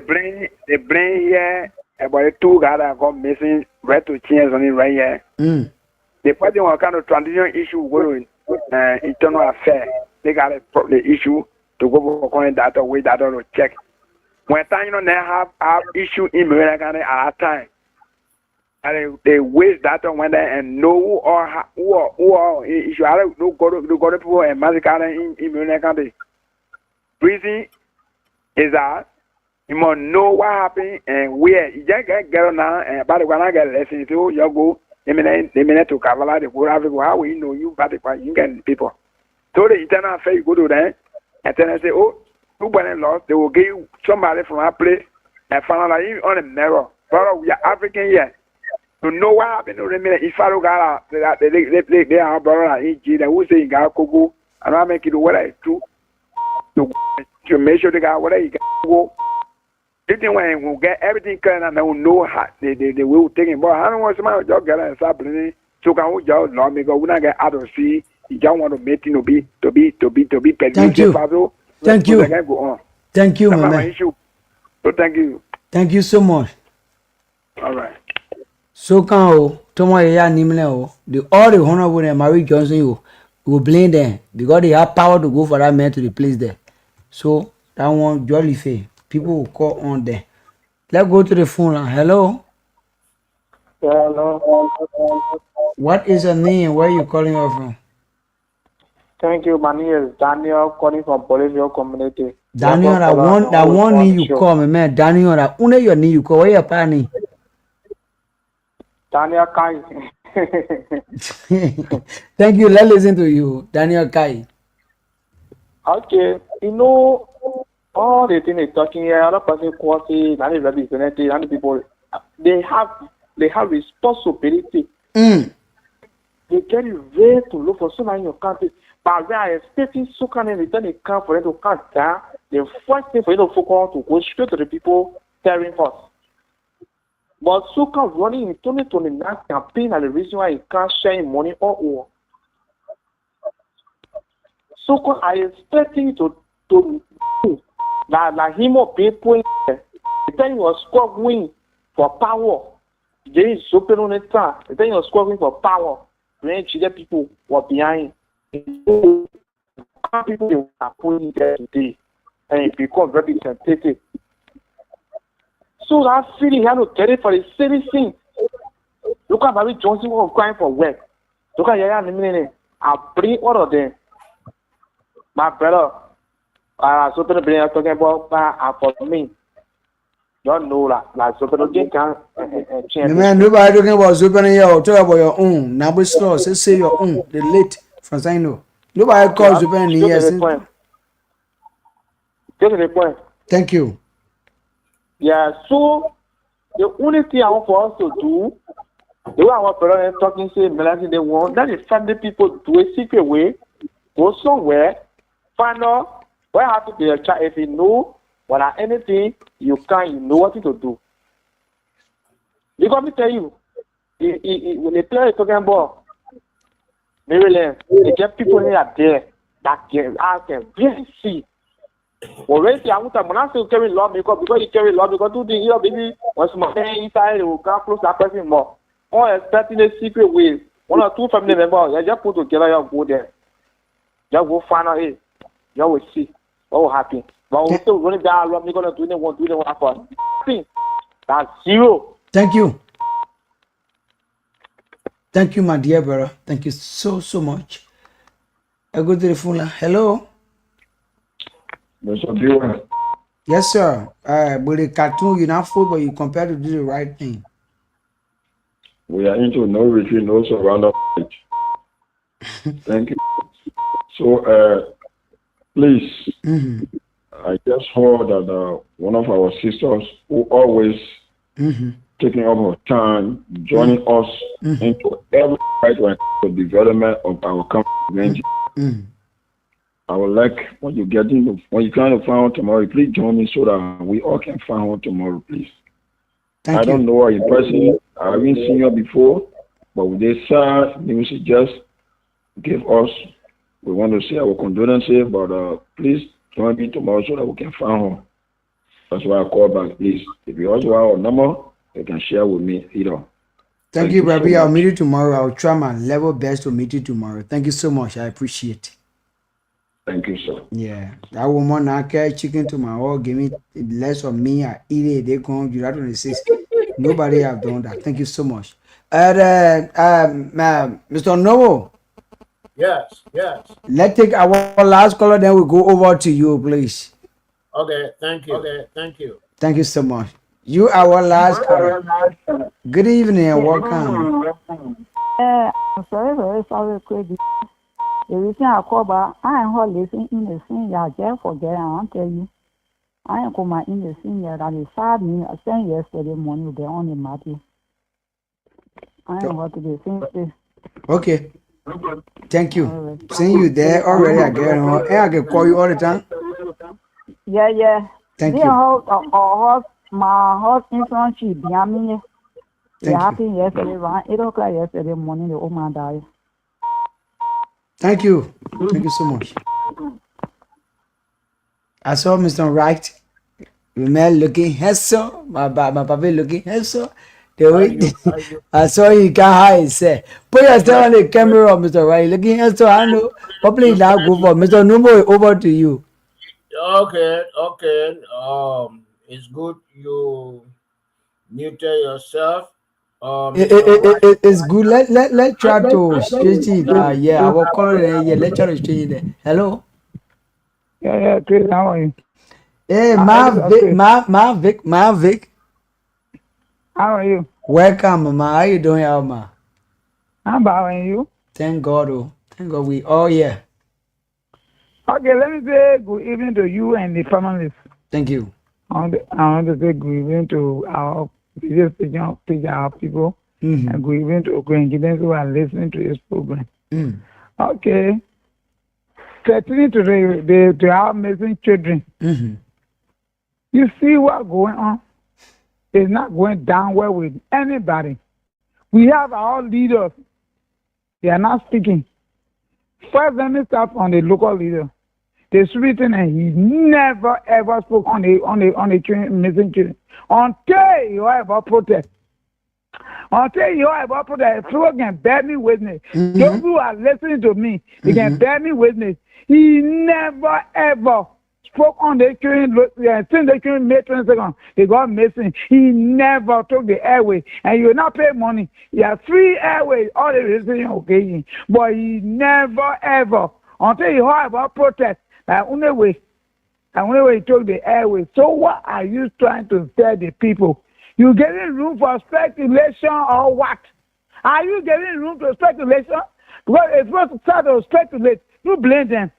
they bring here about the two guys that got missing right to change on it right here. The party was kind of transition issue going internal affair. They got the issue to go work on that way that to check. When time they have issue in America at that time. And they waste that on when they and know or if you are no go to people and massacre in Munich County. Reason is that you must know what happened and where you just get on now and about when I get lessons to you go the minute to Kavala the go have how we know you but you get people. So the internal affair you go to them and then I say, oh, you went lost, they will give you somebody from our place and find out you on a mirror. But we are African here. To know what happened to them if I look at they are brother in G, they will say in Gakogo and I make it what I do to make sure they got what I go. If they want to get everything clear and they will know how they will take it. But I don't want somebody to get and start bringing so can we just love me because we not get out of see. You don't want to make it to be Thank you. Thank you. Thank you, my man. So thank you. Thank you so much. All right. So can Tomo ya nimle the all the honorable and Mary Johnson you will blame them because they have power to go for that man to the place there. So that one jolly fair. People will call on there. Let's go to the phone line. Hello. Hello. What is your name? Where are you calling us from? Thank you. My name is Daniel, calling from Bolivia community. Daniel, that one name you call me, man. Daniel, that only your name you call. Where your party? Daniel Kai. Thank you. Let's listen to you, Daniel Kai. Okay, you know all the things they're talking here. Other person quality, none of the people they have responsibility. They get it ready to look for someone in your country. But we are expecting so can return a camp for them to come down. The first thing for you to focus on to go straight to the people telling us. But so can running in 2029 campaign and the reason why he can't share money or so can I expecting to that him or people then he was struggling for power. There is open on the time. Then he was struggling for power. When the people were behind. People are putting there today and it becomes very sensitive. So that feeling had to get it for the same thing. Look at Mary Johnson was crying for work. Look at Yaya Nimine. I bring all of them. My brother, so to bring talking about for me. Don't know that. Like so to get can change. Man, nobody talking about Zupan here or talk about your own. Nabu slow, say your own. The late from Sino. Nobody calls Zupan here. Get to the point. Thank you. Yeah, so the only thing I want for us to do, the way our brother is talking, say, Melanie, they want, that is find the people do a secret way, go somewhere, find out where have to be a child. If you know what are anything, you know what to do. Because let me tell you, when they play talking about Maryland, they get people in there that can really see. Already, I want to carry law because you carry law because do the year baby once my inside will come close that person more. Or expecting a secret way. One or two family members, you just put together, you go there. You go find out it. You will see what will happen. But we still running down law, we're gonna do what happen. That's zero. Thank you. Thank you, my dear brother. Thank you so much. I go to the phone line. Hello. Yes, sir. But the cartoon, you're not football, you compare to do the right thing. We are into no retreat, no surrender. Thank you. So, please, I just heard that one of our sisters who always taking up her time, joining us into every right when the development of our country. I would like when you trying to find out tomorrow, please join me so that we all can find out tomorrow, please. I don't know her in person. I haven't seen her before, but with this sad news, just give us. We want to say our condolences, but please join me tomorrow so that we can find her. That's why I call back, please. If you also have our number, you can share with me either. Thank you, Rabbi. I'll meet you tomorrow. I'll try my level best to meet you tomorrow. Thank you so much. I appreciate it. Thank you, sir. Yeah, that woman now carry chicken to my hall, give me less of me. I eat it. They come, you 26. Nobody have done that. Thank you so much. And Mr. Novo, Yes, yes. let's take our last caller, then we go over to you, please. Okay, thank you. Thank you. Thank you so much. You are our last caller. Good evening and welcome. I'm very, very sorry, Craig. The reason I call back, I am not listening in the scene. I just forget. I want to tell you. I am coming in the scene that is sad me. I sent yesterday morning. They on the Matthew. I am what to be saying. Okay. Thank you. All right. Seeing you there already again, and I can call you all the time. Yeah, yeah. Thank They you. house, my house insurance sheet behind me. It Thank you. happened yesterday, around 8 o'clock yesterday morning. The old man died. Thank you. Thank you so much. I saw Mr. Wright. The man looking handsome. My papa looking handsome. The Are way you? Are you? I saw you can hide say. Put yourself on the camera, Mr. Wright. Looking handsome. I know. Probably now go for Mr. Numo. Over to you. Okay, okay. It's good you muted yourself. Mr. Right. It's good. Let try to straighten it. Yeah, I will call it. Yeah, let's try to straighten it. Hello. Yeah, yeah, Chris, how are you? Hey, Chris, Mavic. how are you? Welcome, Mama. How you doing, Alma? I'm bowing you. Thank God, oh. Thank God we all here. Okay, let me say good evening to you and the families. Thank you. I want to say good evening to our previous our people, and good evening to grandkids who are listening to this program. Okay, pertaining to to our missing children, you see what's going on? It's not going down well with anybody. We have our leaders. They are not speaking. First, let me start on the local leader. The Sweden, and he never ever spoke on the missing children until you heard about protest. Until you heard about protest, people can bear me witness. Those who are listening to me, they can bear me witness. He never ever spoke on the children since the children May 22nd. They got missing. He never took the airway, and you will not pay money. He has free airways all the listening occasion, but he never ever until you heard about protest. Only way he took the airway. So what are you trying to tell the people? You getting room for speculation or what? Are you getting room for speculation? Because it's supposed to start to speculate. You blame them.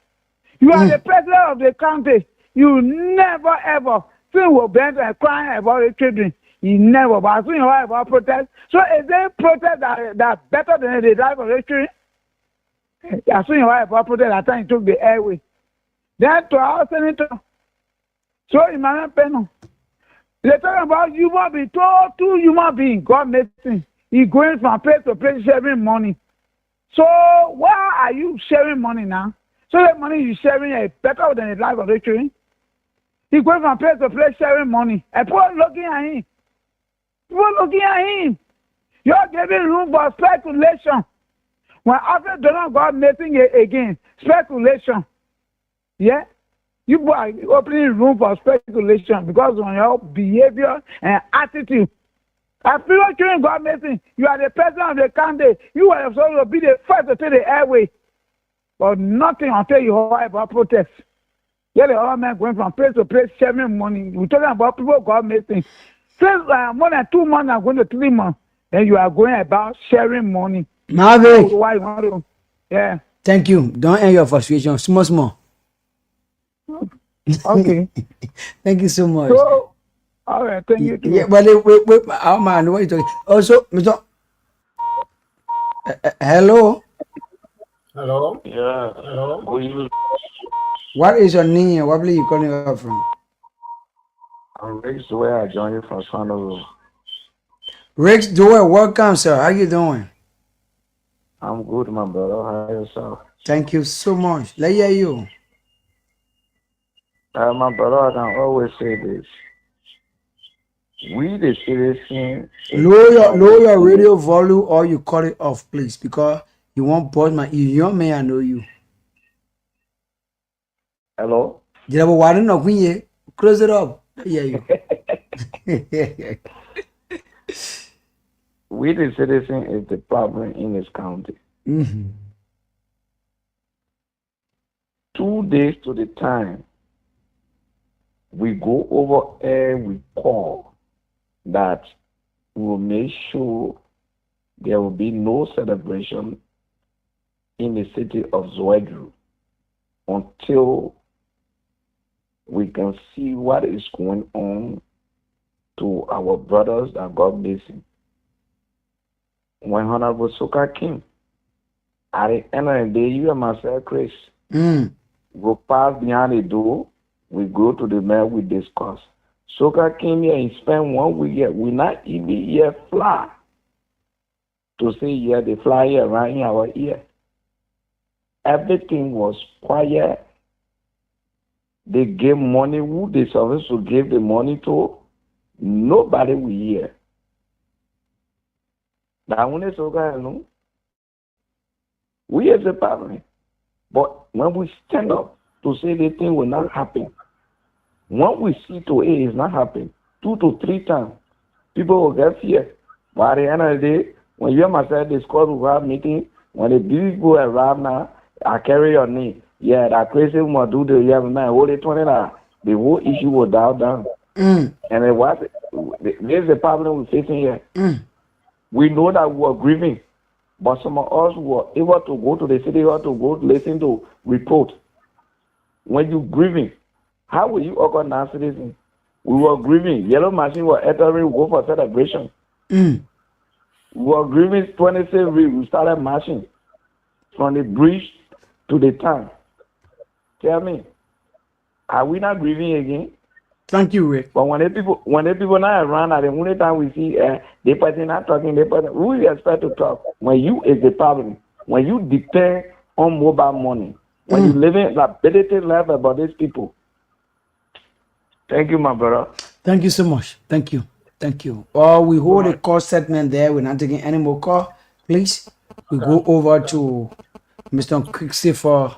You are the president of the country. You never ever see what bent and crying about the children. You never. But soon you heard about protest. So is there protest that's better than the life of the children? As soon you heard about protest, at time he took the airway. Then to our senator, so Emmanuel Peno, they're talking about human being, two human beings, God missing. He's going from place to place sharing money. So why are you sharing money now? So the money you're sharing is better than the life of the children. He's going from place to place sharing money. And people looking at him. People looking at him. You're giving room for speculation. When after Donald God missing it again, speculation. Yeah, you are opening room for speculation because of your behavior and attitude. As people children God missing, you are the president of the country. You are supposed to be the first to take the airway, but nothing until you hear about protest. Yeah, the other man going from place to place sharing money. We're talking about people God missing. Since more than 2 months, I'm going to 3 months. Then you are going about sharing money. Mavic. Why you want to? Yeah. Thank you. Don't end your frustration. Small. Okay. Thank you so much. So, all right. Thank you. Yeah, but wait, oh man, what are you talking? Also, Mr. Hello. Hello. Yeah. Hello. What is your name? Where are you calling up from? I'm Rex where I joined you from San. Rex Joel, welcome, sir. How you doing? I'm good, my brother. How are yourself? Thank you so much. Let hear you. My brother, I can always say this. We the citizens. Lower your radio volume or you cut it off, please, because you won't buzz my ear. Young man, I know you. Hello? Did I want to know when you close it up? Let hear you. We the citizen is the problem in this county. Mhm. 2 days to the time we go over air, we call that we will make sure there will be no celebration in the city of Zwedru until we can see what is going on to our brothers that got busy. When Honorable Soka came, at the end of the day, you and myself, Chris, Mm. go pass behind the door, we go to the mayor, we discuss. Soka came here and spent 1 week here. We not even hear fly to say, yeah, the fly here right in our ear. Everything was quiet. They gave money. Who they supposed to give the money to? Nobody will hear. Now, when it's okay, we as a family. But when we stand up to say the thing will not happen, when we see to it is not happening, 2 to 3 times, people will get fear. But at the end of the day, when you and myself discuss with our meeting, when the big people arrive now, I carry your name. Yeah, that crazy woman do the yeah, man, hold it 20 now. The whole issue will dial down. Mm. And then what? There's the problem we're facing here. Mm. We know that we are grieving, but some of us were able to go to the city hall to go listen to report. When you grieving, how will you organize citizens? We were grieving. Yellow machine were entering, go for celebration. Mm. We were grieving 26 weeks. We started marching from the bridge to the town. Tell me, are we not grieving again? Thank you, Rick. But when the people not around, at the only time we see the person not talking, the person who you expect to talk when you is the problem. When you depend on mobile money, when you live in ability life about these people. Thank you, my brother. Thank you so much. Thank you. Thank you. Well, we hold a call segment there. We're not taking any more call. Please, we go over to Mr. Christopher.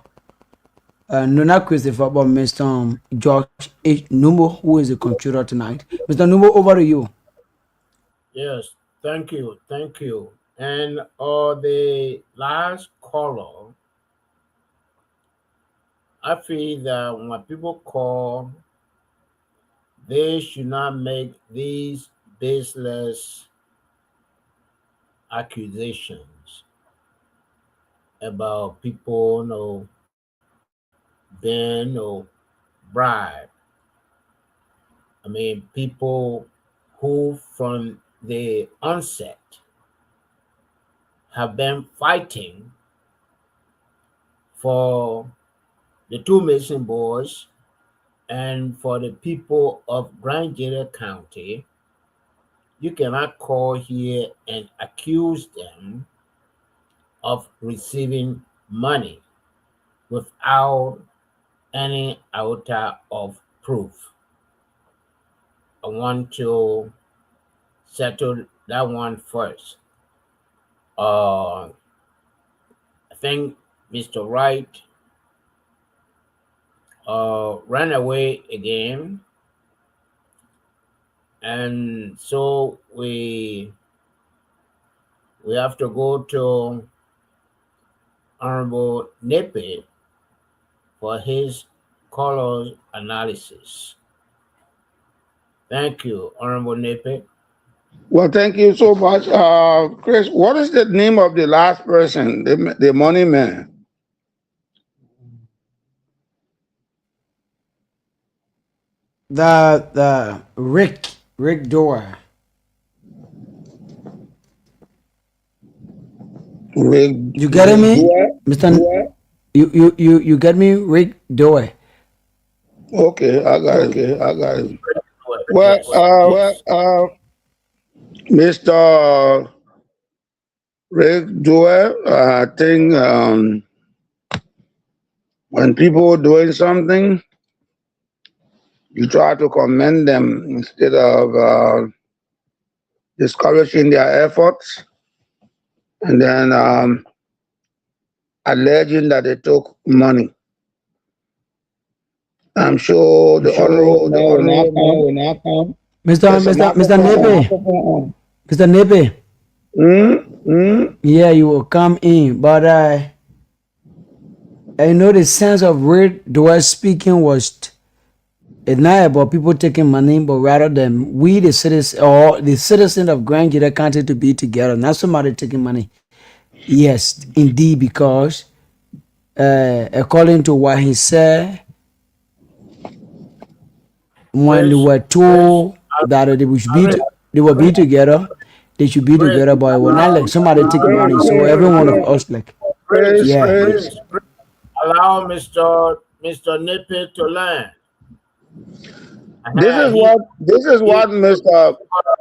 No, not Christopher, but Mr. George H. Numo, who is the controller tonight. Mr. Numo, over to you. Yes, thank you. And the last caller, I feel that when people call, they should not make these baseless accusations about people, being, bribed. I mean, people who from the onset have been fighting for the two missing boys and for the people of Grand Jada County. You cannot call here and accuse them of receiving money without any iota of proof. I want to settle that one first. I think Mr. Wright ran away again, and so we have to go to Honorable Nepe for his color analysis. Thank you, Honorable Nepe. Well, thank you so much. Chris, what is the name of the last person, the money man? The Rick Doer. Rick, You getting me, Dua? Mr. You get me, Rick Doer. Okay, I got it. I got it. Well, Yes, yes. Mr. Rick Dua, I think when people are doing something, you try to commend them instead of discouraging their efforts and then alleging that they took money. I'm sure the honorable man will not come. Mr. There's a Mr. Mr. microphone on. Nepe. Mr. Nepe, Mm-hmm. yeah, you will come in, but I know the sense of word they were speaking was it's not about people taking money, but rather than we, the citizens or the citizens of Grand Jita County, to be together, not somebody taking money. Yes, indeed, because according to what he said, when they were Prince, told that Prince, they will be together, they should be Prince, together, but it was not like somebody taking money. So every one of Prince, us, like, Prince, yeah, Prince. allow Mr. Nippy to learn. This is He what this is he what Mr.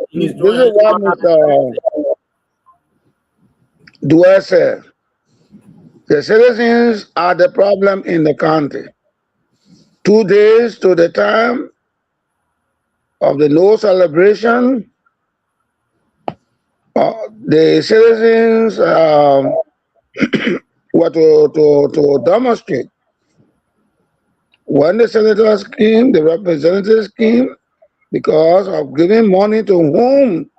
he's This doing is his what part. Mr. Dwyer said. The citizens are the problem in the country. 2 days to the time of the no celebration, the citizens were to demonstrate. When the senators came, the representatives came, because of giving money to whom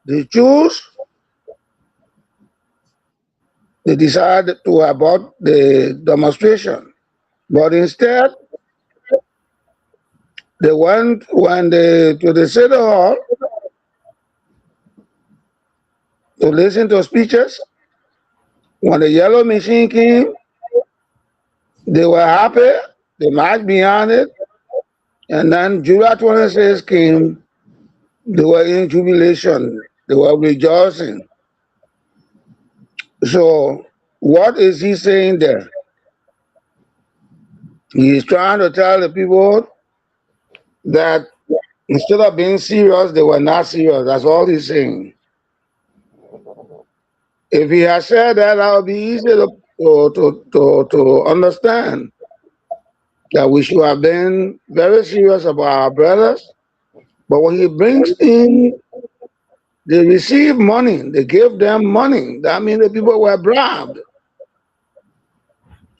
they choose, they decided to abort the demonstration. But instead, they went to the city hall to listen to speeches. When the yellow machine came, they were happy, they marched behind it, and then July 26 came, they were in jubilation, they were rejoicing. So, what is he saying there? He is trying to tell the people that instead of being serious, they were not serious. That's all he's saying. If he had said that, that would be easy to understand that we should have been very serious about our brothers. But when he brings in, they receive money, they give them money. That means the people were bribed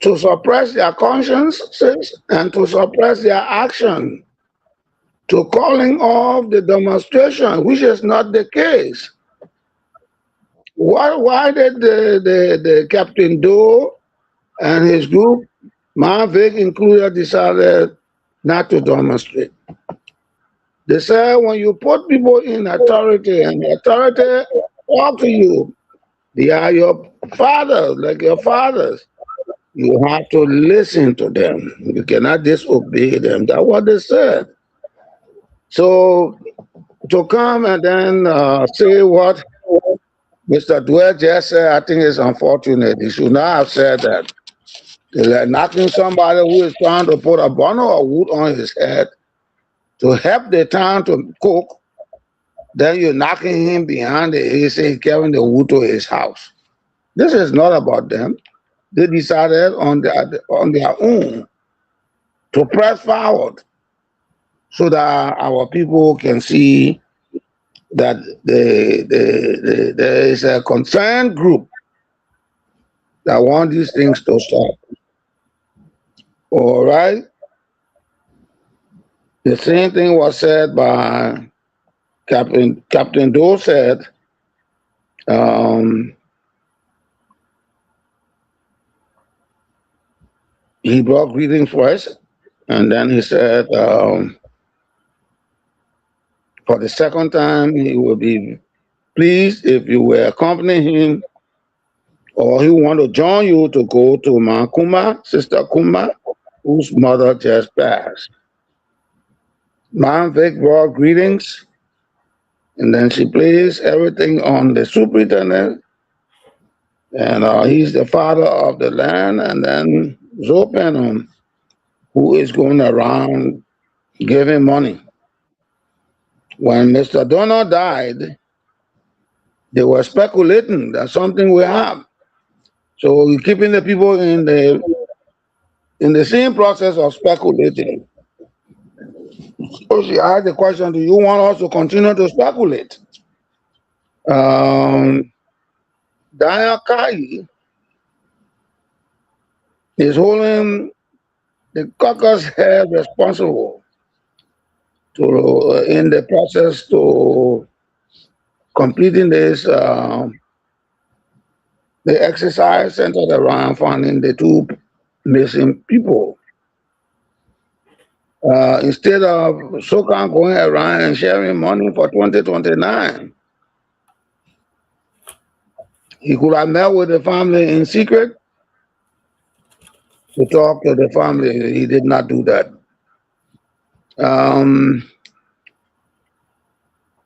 to suppress their consciences and to suppress their action, to calling off the demonstration, which is not the case. Why did the Captain Doe and his group, Mavic included, decided not to demonstrate? They said when you put people in authority and the authority talk to you, they are your fathers, like your fathers. You have to listen to them. You cannot disobey them. That's what they said. So to come and then say what Mr. Dwell just said, I think it's unfortunate. He should not have said that. They're like knocking somebody who is trying to put a bundle of wood on his head to help the town to cook. Then you're knocking him behind the ear, saying, carrying the wood to his house. This is not about them. They decided on their own to press forward so that our people can see that there is a concerned group that want these things to stop. All right. The same thing was said by Captain Doe said, um, he brought greetings first, and then he said, for the second time, he will be pleased if you will accompany him or he want to join you to go to Ma Kuma, Sister Kuma, whose mother just passed. Mom Vic brought greetings, and then she placed everything on the superintendent, and he's the father of the land, and then Zopanum, who is going around giving money. When Mr. Donald died, they were speculating that something will happen. So we're keeping the people in the same process of speculating. So she asked the question, do you want us to continue to speculate? Um, Daya Kai is holding the caucus head responsible to in the process to completing this, the exercise centered around finding the two missing people. Instead of SOCAN going around and sharing money for 2029, he could have met with the family in secret to talk to the family. He did not do that. Um,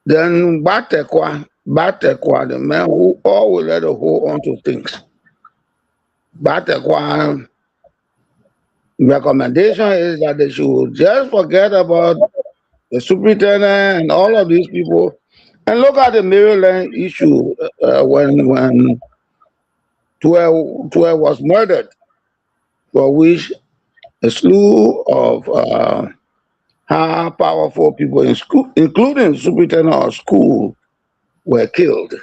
then Batekwa, the man who always let her hold on to things. Batekwa recommendation is that they should just forget about the superintendent and all of these people and look at the Maryland issue when 12 was murdered, for which a slew of high powerful people in school, including the superintendent of school, were killed.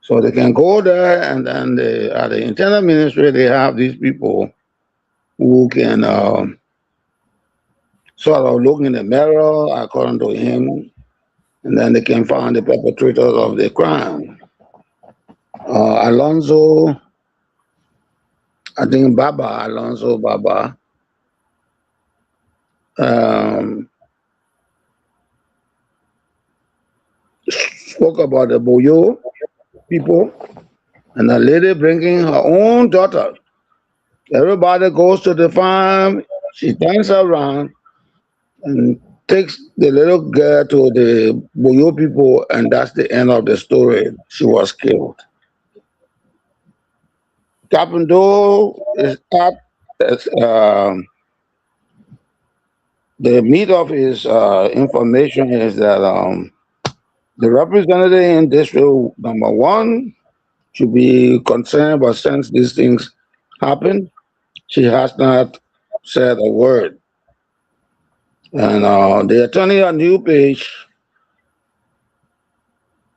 So they can go there, and then at the internal ministry, they have these people who can sort of look in the mirror, according to him, and then they can find the perpetrators of the crime. Alonso, I think Alonso Baba, um, spoke about the Boyo people and a lady bringing her own daughter. Everybody goes to the farm, she turns around and takes the little girl to the Boyo people, and that's the end of the story. She was killed. Captain Doe is at the meat of his information is that the representative in district number one should be concerned, but since these things happen, she has not said a word. And the attorney on New Page,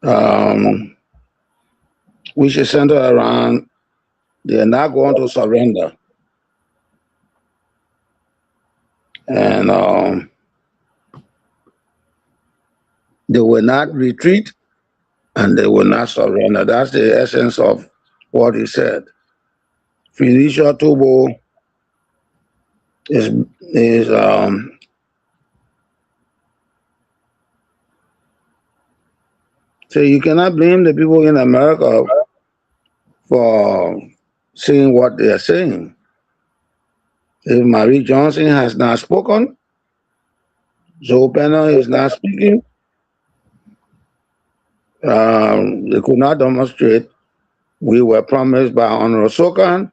um, which is centered around, they are not going to surrender. And they will not retreat and they will not surrender. That's the essence of what he said. Felicia Tubo is so you cannot blame the people in America for saying what they are saying. If Marie Johnson has not spoken, Joe Penner is not speaking, they could not demonstrate. We were promised by Honorable Sokan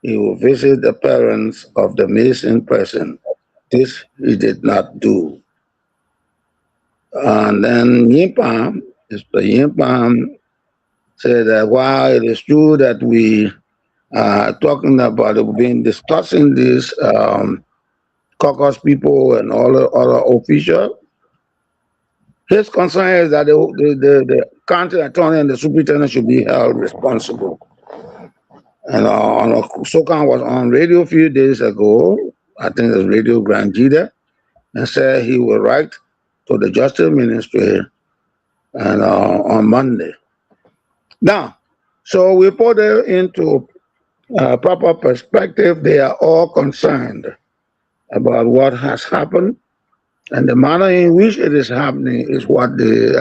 he will visit the parents of the missing person. This he did not do. And then Yimpam, Mr. Yimpam said that while it is true that we are talking about it, we've been discussing this caucus people and all the other officials, his concern is that the county attorney and the superintendent should be held responsible. And Sokan was on radio a few days ago, I think it was Radio Grand Jida, and said he will write to the Justice Ministry and on Monday. Now, so we put it into proper perspective. They are all concerned about what has happened, and the manner in which it is happening is what they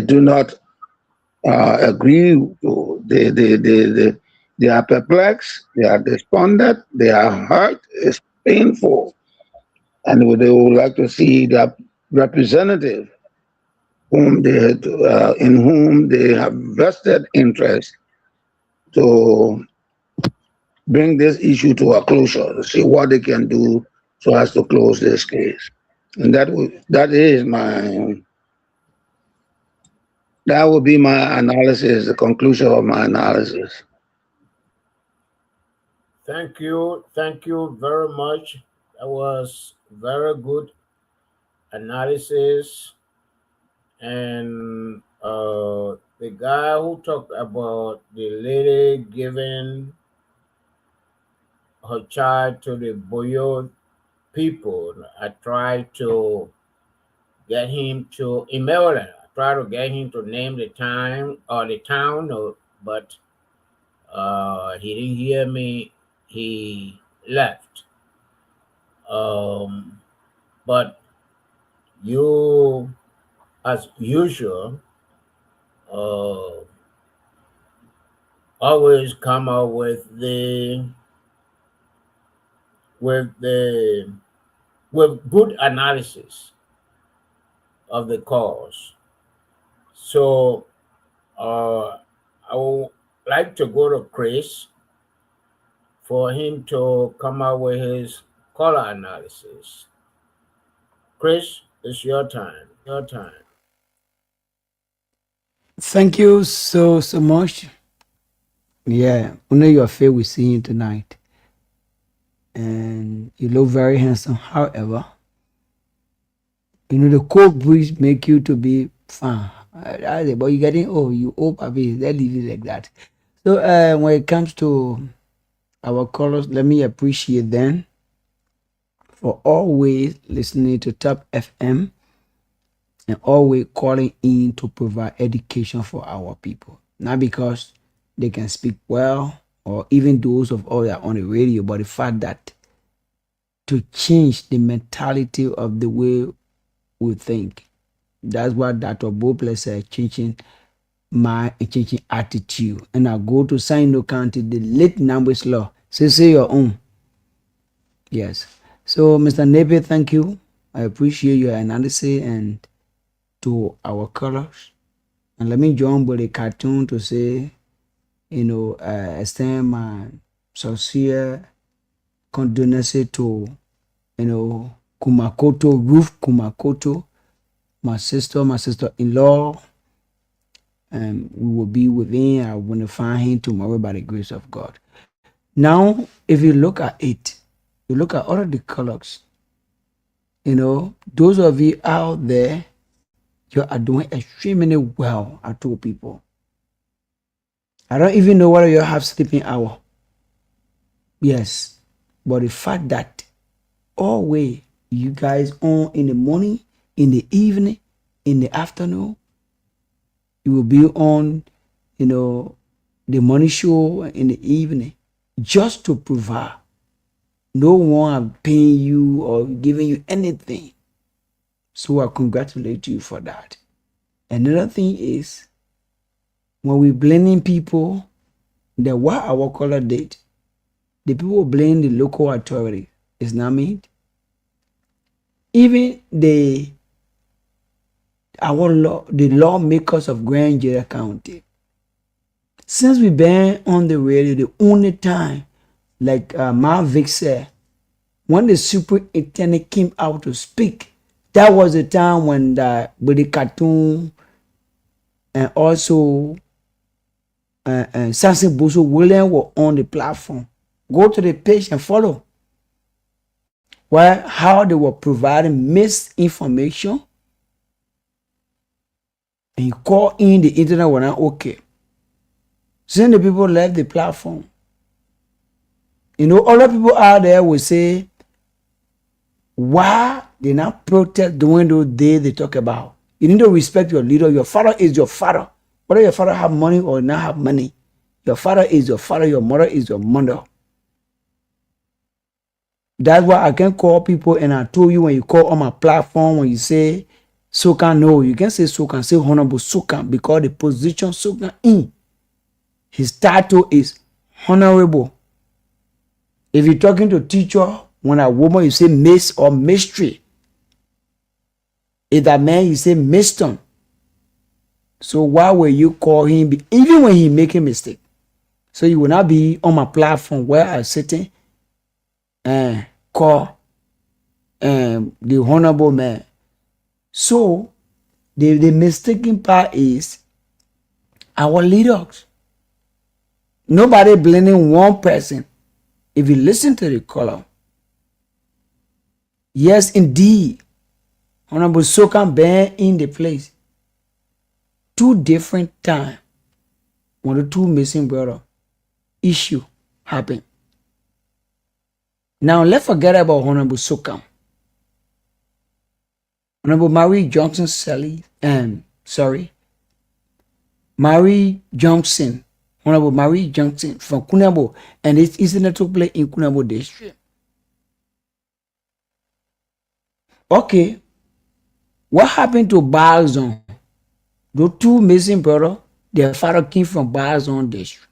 do not agree to. They are perplexed, they are despondent, they are hurt, it's painful, and they would like to see that representative in whom they have vested interest to bring this issue to a closure, to see what they can do so as to close this case. And that is that would be my analysis, the conclusion of my analysis. Thank you very much. That was very good analysis. And the guy who talked about the lady giving her child to the Boyo people, I tried to get him to in Maryland. I tried to get him to name the time or the town, but he didn't hear me. He left. Um, but you, as usual, uh, always come up with the with good analysis of the cause. So I would like to go to Chris for him to come up with his color analysis. Chris, it's your time. Your time. Thank you so much. Yeah, only your face we see you tonight, and you look very handsome. However, you know the cold breeze make you to be fine. But you getting old, you old, Papi. They leave it like that. So when it comes to our colors, let me appreciate them for always listening to Top FM and always calling in to provide education for our people. Not because they can speak well or even those of all that on the radio, but the fact that to change the mentality of the way we think. That's what Dr. Bople said, changing attitude. And I go to Sino County, the late numbers law. Say your own. Yes. So Mr. Nebe, thank you. I appreciate your analysis and to our colors. And let me join with a cartoon to say, extend my sincere condolences to, Kumakoto, Ruth Kumakoto, my sister-in-law. And we will be within. I want to find him tomorrow by the grace of God. Now, if you look at it, you look at all of the colors, those of you out there, you are doing extremely well, I told people. I don't even know whether you have sleeping hour. Yes. But the fact that always you guys on in the morning, in the evening, in the afternoon, you will be on, the morning show in the evening, just to provide. No one paying you or giving you anything. So I congratulate you for that. Another thing is, when we blaming people that what our color did, the people blame the local authority. It's not me. Even the lawmakers of Grand Nigeria County. Since we been on the radio, the only time, like Marvick said, when the superintendent came out to speak, that was the time when with the cartoon and also Samson Boso William were on the platform. Go to the page and follow. How they were providing misinformation and call in the internet were not okay. Since the people left the platform, other people out there will say, why they not protest during those days they talk about? You need to respect your leader. Your father is your father. Whether your father have money or not have money, your father is your father, your mother is your mother. That's why I can call people, and I told you when you call on my platform, when you say Sokan, no, you can say Sokan, say Honorable Sokan, because the position Sokan in, his title is Honorable. If you're talking to a teacher, when a woman, you say Miss or Mystery. If a man, you say Miston. So why will you call him, even when he make a mistake? So you will not be on my platform where I'm sitting and call the honorable man. So the mistaken part is our leaders. Nobody blaming one person. If you listen to the caller, yes, indeed, Honorable Sokan been in the place 2 different times when the 2 missing brother issue happened. Now let's forget about Honorable Sokan. Honorable Mary Johnson Sally and sorry, Marie Johnson, Honorable Marie Johnson from Kunabo, and it's incident took place in Kunabo district. Okay, what happened to Balzon? The two missing brother, their father came from Balzon district.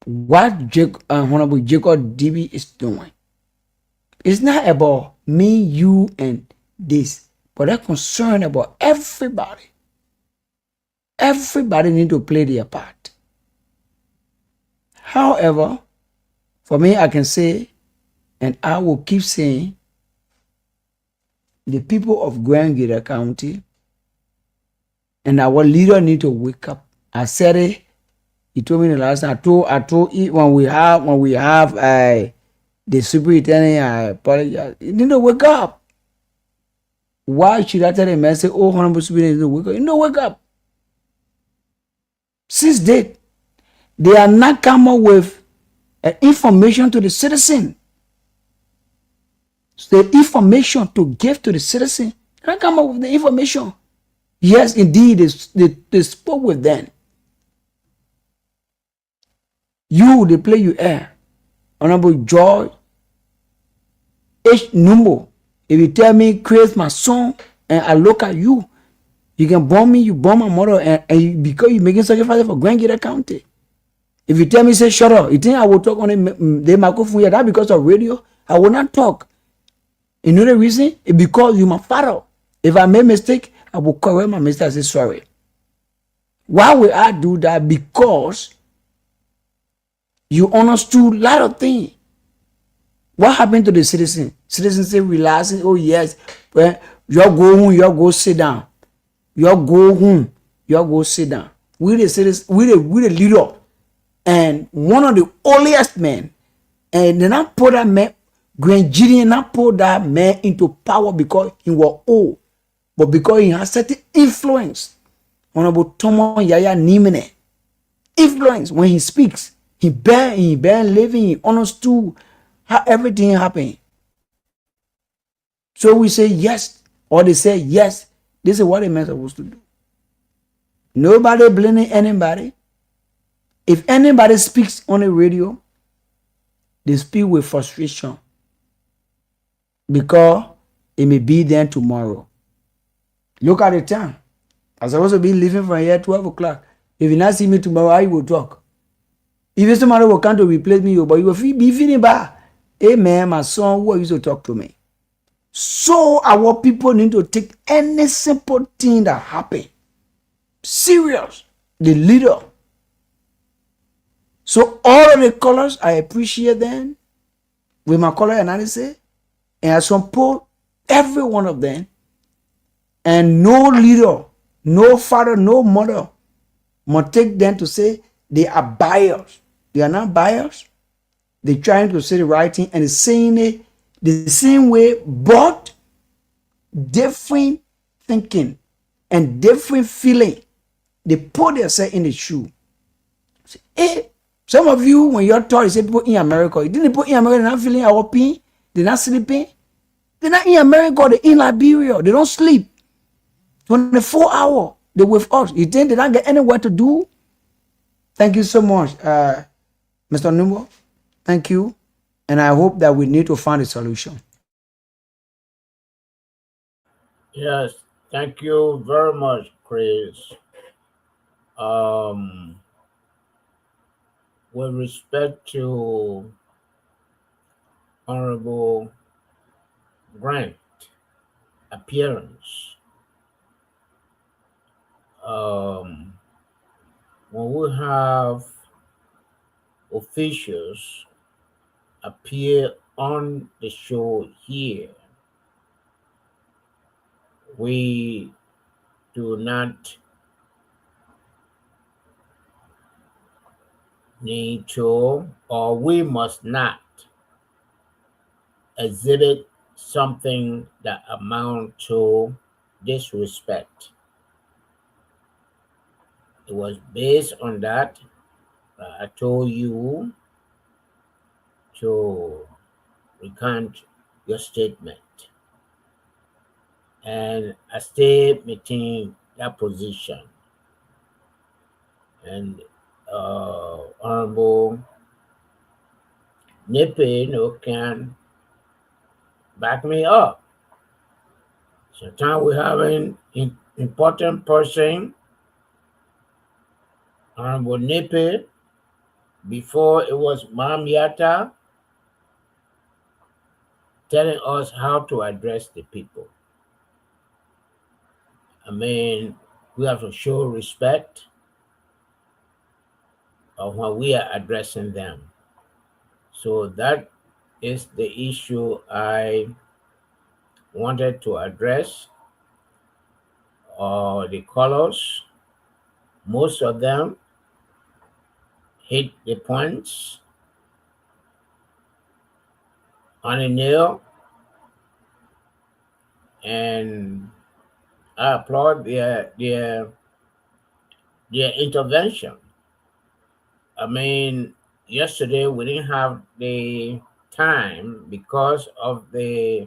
What Honorable Jacob DB is doing, it's not about me, you, and this, but they're concerned about everybody. Everybody need to play their part. However, for me, I can say, and I will keep saying, the people of Grand Gator County and our leader need to wake up. I said it. He told me the last time. I told it when we have the superintendent. I apologize. You need to wake up. Why should I tell the man say, "Oh, honorable superintendent, you need to wake up"? You need to wake up. Since date, they are not coming with information to the citizen. The information to give to the citizen. They come up with the information. Yes, indeed, they spoke with them. You, they play you air. Honorable George H. Numbo. If you tell me, create my son, and I look at you, you can bomb me, you bomb my mother, and because you're making sacrifices for Grand Gator County. If you tell me, say, shut up, you think I will talk on the microphone here? That because of radio, I will not talk. You know the reason? It's because you're my father. If I make mistake, I will correct my mistake and say sorry. Why will I do that? Because you understood a lot of things. What happened to the citizen? Citizens say relaxing. Oh yes, well, you go home, you go sit down. You go home, you go sit down. We the citizens, we the leader, and one of the earliest men, and then I put that man, Grand Gideon, not put that man into power because he was old, but because he has certain influence. Honorable Thomas Yaya Nimene, influence when he speaks. He bear living, he understood how everything happened. So we say yes, or they say yes. This is what a man supposed to do. Nobody blaming anybody. If anybody speaks on the radio, they speak with frustration because it may be there tomorrow. Look at the time. I'm supposed to be leaving from here 12 o'clock. If you not see me tomorrow, how you will talk? If somebody will come to replace me, but you will be feeling bad. Hey man, my son, who used to talk to me? So our people need to take any simple thing that happen serious. The leader. So all of the colors, I appreciate them with my color analysis, and I support every one of them. And no leader, no father, no mother must take them to say they are biased. They are not biased. They're trying to say the right thing and saying it the same way, but different thinking and different feeling. They put themselves in the shoe. Say, hey, some of you, when you're taught, you say people in America, you didn't put in America, they're not feeling our pain, they're not sleeping. They're not in America, they're in Liberia, they don't sleep. 24 hours, they're with us. You think they don't get anywhere to do? Thank you so much, Mr. Numbo. Thank you. And I hope that we need to find a solution. Yes, thank you very much, Chris. Um, with respect to Honorable Grant appearance, um, when we have officials appear on the show here, we do not need to, or we must not exhibit something that amount to disrespect. It was based on that I told you to recant your statement. and I stay maintain that position. And Honorable Nippy, can back me up. Sometimes we have an important person, Honorable Nippy, before it was Mom Yata, telling us how to address the people. I mean, we have to show respect when we are addressing them. So that is the issue I wanted to address. The colors, most of them hit the points on a nail, and I applaud their intervention. I mean, yesterday we didn't have the time because of the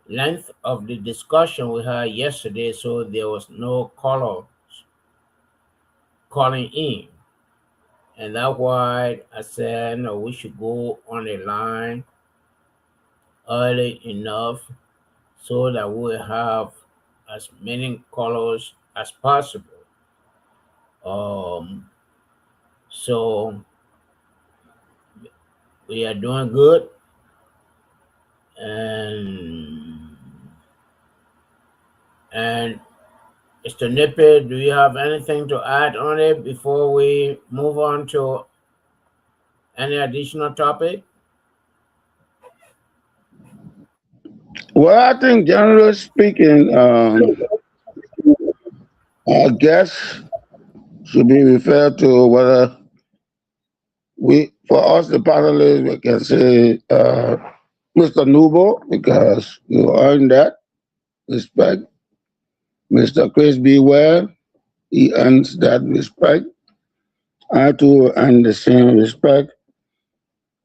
length of the discussion we had yesterday, so there was no caller calling in. And that's why I said, no, we should go on the line early enough so that we'll have as many callers as possible. Um, so we are doing good, and and Mr. Nippy, do you have anything to add on it before we move on to any additional topic? Well, I think generally speaking, I guess should be referred to whether for us, the panelists, we can say Mr. Nubo, because you earned that respect. Mr. Chris Beware, he earns that respect. I too earn the same respect.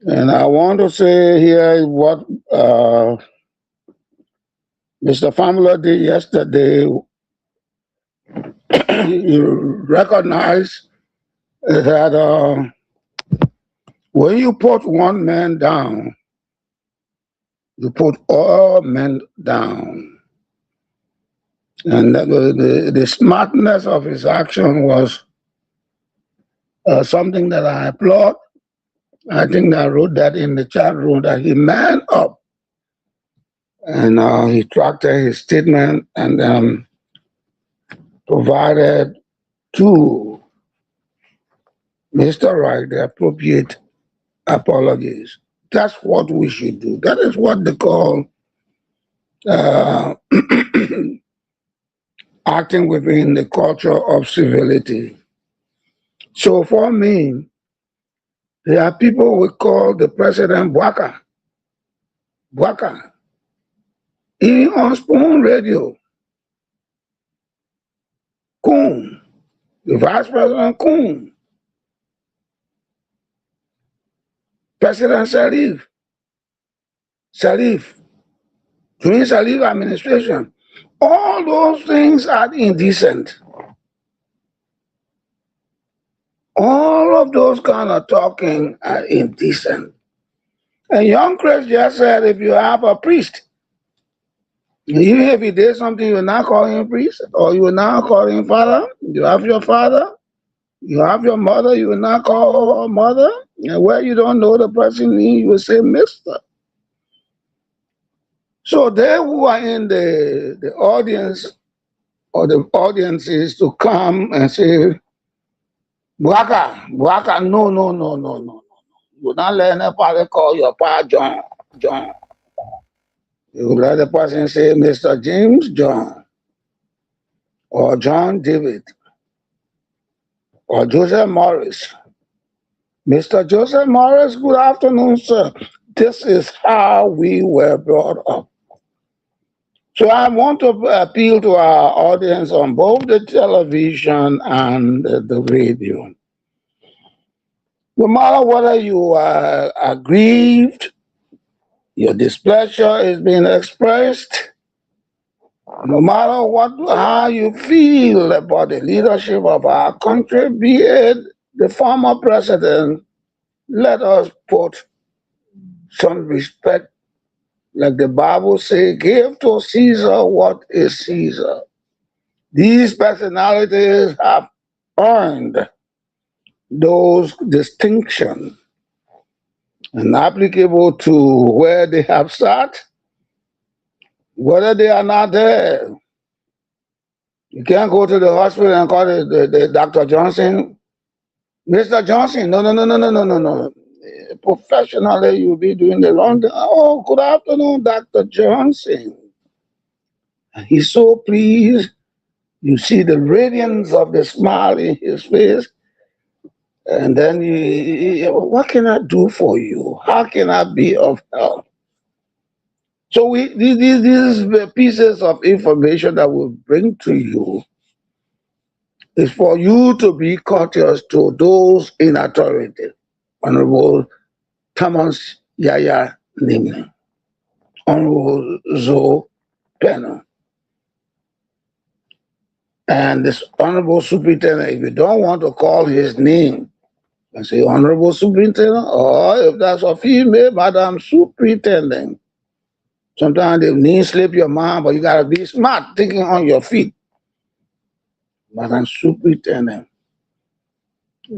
And I want to say here what Mr. Famula did yesterday. You recognize that when you put one man down, you put all men down. And the smartness of his action was something that I applaud. I think I wrote that in the chat room that he man up and he tracked his statement and provided to Mr. Wright the appropriate apologies. That's what we should do. That is what they call uh, acting within the culture of civility. So for me, there are people we call the president Bwaka. Bwaka. Even on Spoon Radio, Coon, the Vice President Coon, President Sharif, during Sharif administration, all those things are indecent. All of those kind of talking are indecent. And young Chris just said if you have a priest, even if he did something, you will not call him priest, or you will not call him father. You have your father, you have your mother, you will not call her mother. And where you don't know the person, you will say mister. So they who are in the audience or the audiences to come and say, Bwaka, no. You not let anybody call your pa John. You let the person say Mr. James John or John David or Joseph Morris. Mr. Joseph Morris, good afternoon, sir. This is how we were brought up. So I want to appeal to our audience on both the television and the radio. No matter whether you are aggrieved, your displeasure is being expressed, No matter what, how you feel about the leadership of our country, be it the former president, let us put some respect. Like the Bible says, give to Caesar what is Caesar. These personalities have earned those distinctions and applicable to where they have sat, whether they are not there. You can't go to the hospital and call the Dr. Johnson, Mr. Johnson. No, no, no, no, no, no, no, no. Professionally, you'll be doing the wrong thing. Oh, good afternoon, Dr. Johnson. And he's so pleased. You see the radiance of the smile in his face. And then, what can I do for you? How can I be of help? So these pieces of information that we bring to you is for you to be courteous to those in authority. Honorable Thomas Yaya Nimni, Honorable Zoe Penner, and this Honorable Superintendent. If you don't want to call his name, and say Honorable Superintendent, or if that's a female, Madam Superintendent. Sometimes the name slip your mind, but you gotta be smart, thinking on your feet. Madam Superintendent.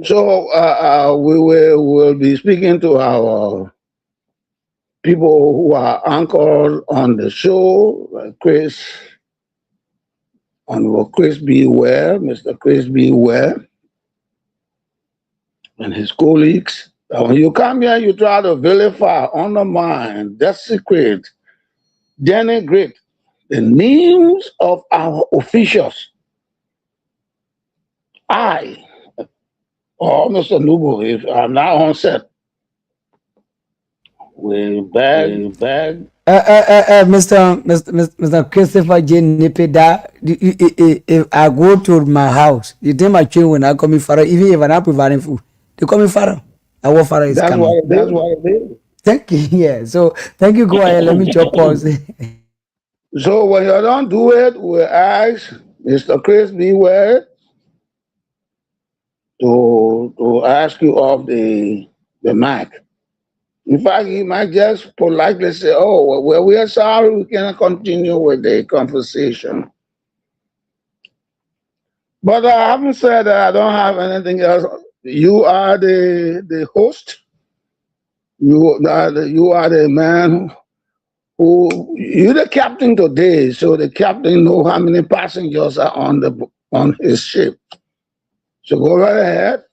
So we will be speaking to our people who are anchored on the show, Chris, Honorable Chris B. Ware, Mr. Chris B. Ware, and his colleagues. When you come here, you try to vilify, undermine, desecrate, denigrate the names of our officials. I, or Mr. Nubo, if I'm not on set, will beg. Mr. Christopher J. Nipeda, if I go to my house, you think my children will not come in for it, even if I'm not providing food. They come in for it. Our father is That's coming. what it is. Thank you. Yeah. So thank you. Go ahead. Let me just pause. So when you don't do it, we ask Mr. Chris Beware to ask you off the mic. In fact, he might just politely say, "Oh, well, we are sorry, we cannot continue with the conversation." But I haven't said that I don't have anything else. You are the host. You are the man who you're the captain today. So the captain know how many passengers are on his ship. So go right ahead,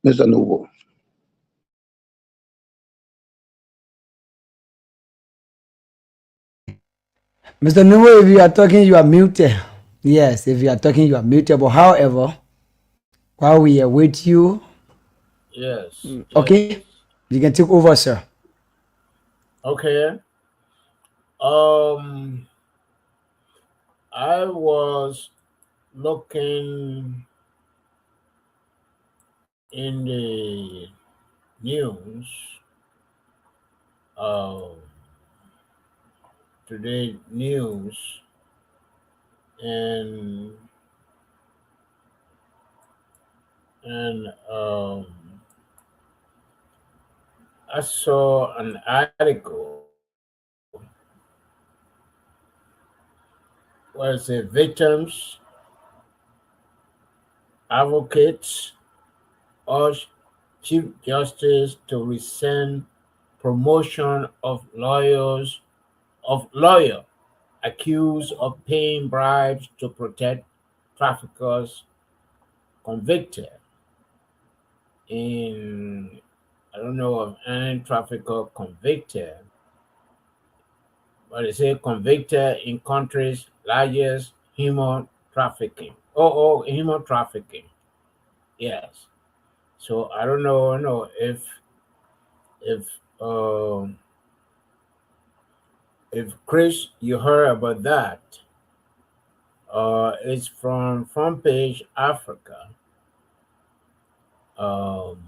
Mr. Nubo. Mr. Numo, if you are talking, you are muted. Yes, if you are talking, you are muted. But however, while we are with you, Yes, okay, yes. you can take over, sir. Okay. Um, I was looking in the news, uh, today news, and and I saw an article where it said victims, advocates urge Chief Justice to rescind promotion of lawyer accused of paying bribes to protect traffickers convicted in I don't know of any trafficker convicted, but it says convicted in country's largest human trafficking. Human trafficking. Yes. So I don't know, no, if um if Chris you heard about that. It's from Front Page Africa. Um,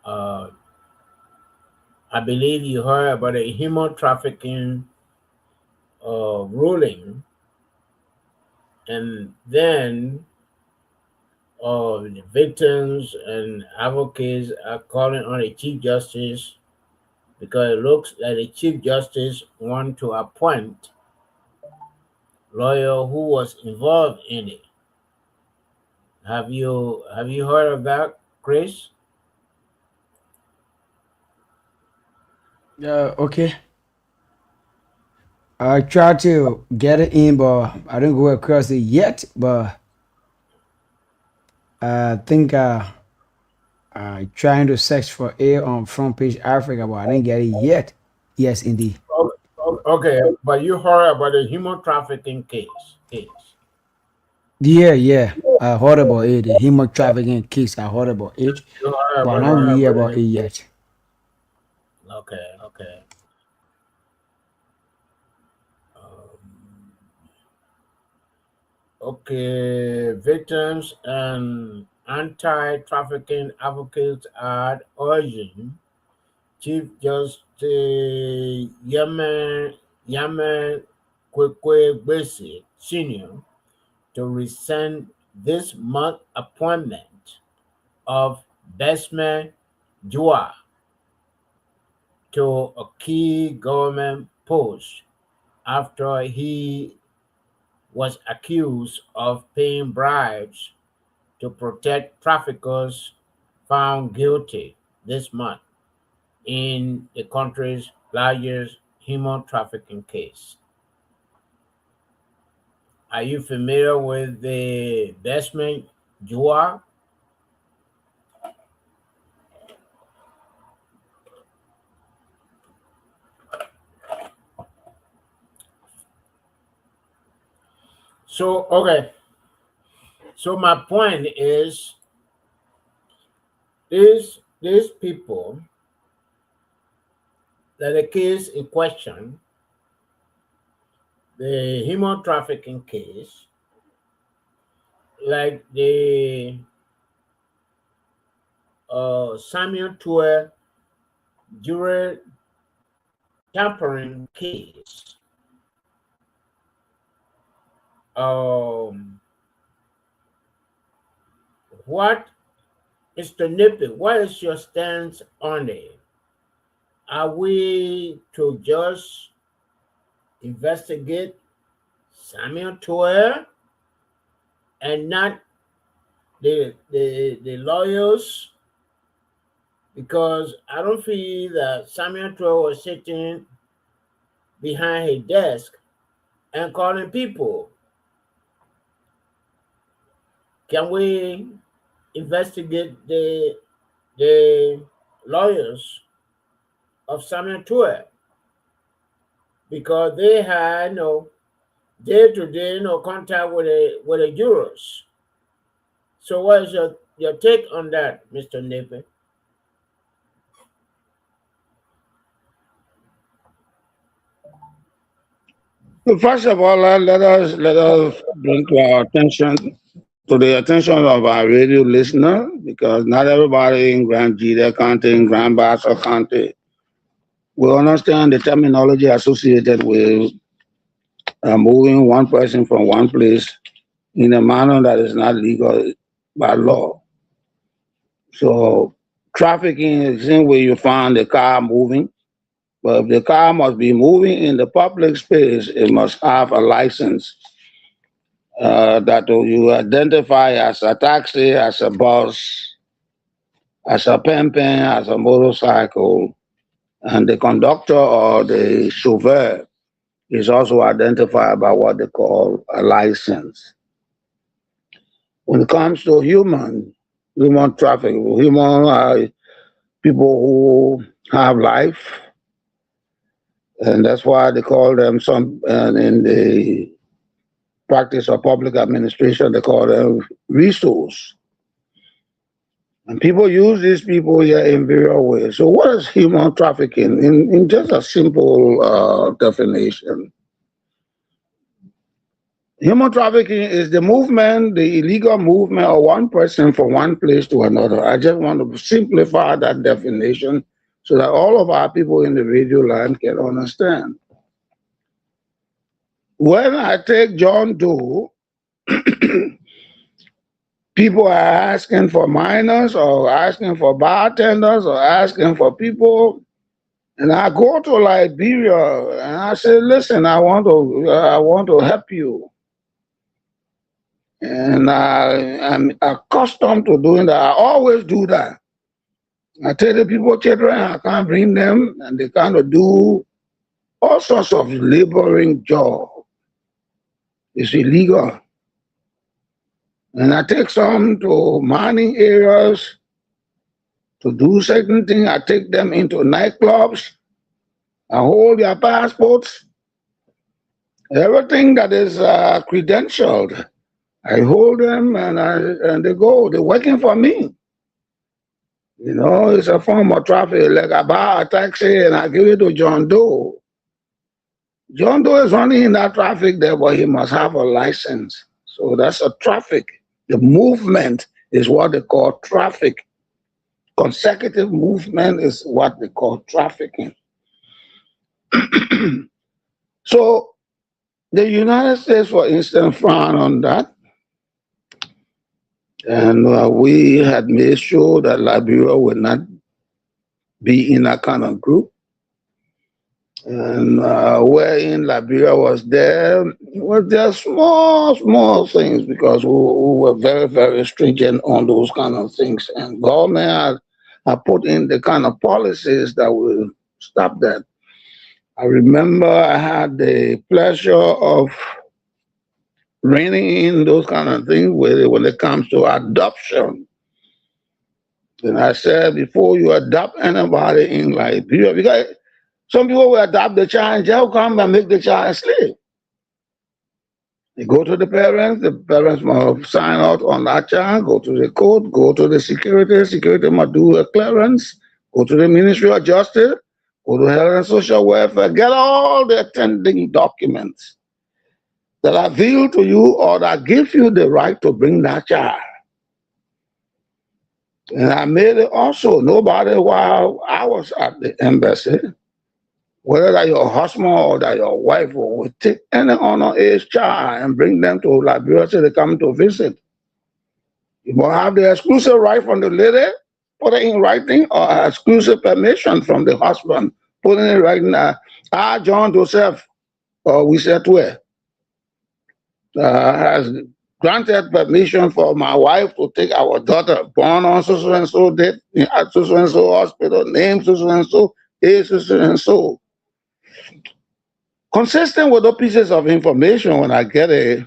uh, I believe you heard about a human trafficking ruling, and then the victims and advocates are calling on the Chief Justice because it looks like the Chief Justice want to appoint lawyer who was involved in it. Have you heard of that, Chris? Okay. I tried to get it in, but I didn't go across it yet. But I think I trying to search for it on front page Africa, but I didn't get it yet. Yes, indeed. Okay, but you heard about the human trafficking case. Yeah, yeah. I heard about it. The human trafficking case. I heard about it, You heard but I about don't it. read about it yet. Okay. Um, okay, victims and anti-trafficking advocates are urging Chief Justice Yaman Kwekwe Gbese Sr. to rescind this month appointment of Besman Jua to a key government post after he was accused of paying bribes to protect traffickers found guilty this month in the country's largest human trafficking case. Are you familiar with the Besman Jua? So, okay. So my point is these people that the case in question, the human trafficking case, like the Samuel Tour jewelry tampering case. Um, what, Mr. Nippet, what is your stance on it? Are we to just investigate Samuel Tour and not the lawyers? Because I don't feel that Samuel Tour was sitting behind his desk and calling people. Can we investigate the lawyers of Samuel Tour? Because they had no day-to-day no contact with the jurors. So what is your take on that, Mr. Napier? So first of all, let us bring to our attention to the attention of our radio listener, because not everybody in Grand Gita County, in Grand Bassa County, will understand the terminology associated with moving one person from one place in a manner that is not legal by law. So trafficking is the same way you find the car moving. But if the car must be moving in the public space, it must have a license that you identify as a taxi, as a bus, as a pimpin, as a motorcycle, and the conductor or the chauffeur is also identified by what they call a license. When it comes to human trafficking, human people who have life, and that's why they call them some in the practice of public administration, they call them resource. And people use these people here in various ways. So, what is human trafficking? In just a simple definition, human trafficking is the movement, the illegal movement of one person from one place to another. I just want to simplify that definition so that all of our people in the radio land can understand. when I take John Doe, people are asking for minors or asking for bartenders or asking for people. And I go to Liberia and I say, listen, I want to help you. And I'm accustomed to doing that. I always do that. I tell the people, children, I can't bring them, and they kind of do all sorts of laboring job. It's illegal. And I take some to mining areas to do certain things. I take them into nightclubs. I hold their passports. Everything that is credentialed, I hold them and they go. They're working for me. You know, it's a form of traffic. Like I buy a taxi and I give it to John Doe. John Doe is running in that traffic there, but he must have a license. So that's a traffic. The movement is what they call traffic. Consecutive movement is what they call trafficking. So the United States, for instance, frowned on that. And we had made sure that Liberia would not be in that kind of group. And wherein Liberia was there, it was just small things because we were very, very stringent on those kind of things. And government had put in the kind of policies that will stop that. I remember I had the pleasure of reining in those kind of things when it comes to adoption. And I said, before you adopt anybody in Liberia, because some people will adopt the child and just come and make the child a slave. They go to the parents must sign out on that child, go to the court, go to the security must do a clearance, go to the Ministry of Justice, go to Health and Social Welfare, get all the attending documents that avail to you or that give you the right to bring that child. And I made it also, nobody while I was at the embassy, whether that your husband or that your wife will take any underage child and bring them to Liberia so they come to visit. You will have the exclusive right from the lady, put it in writing, or exclusive permission from the husband, put it in writing. I, John Joseph, or we said to her, has granted permission for my wife to take our daughter born on so and so date, at so and so hospital, name so and so, age so and so. Consistent with the pieces of information when I get as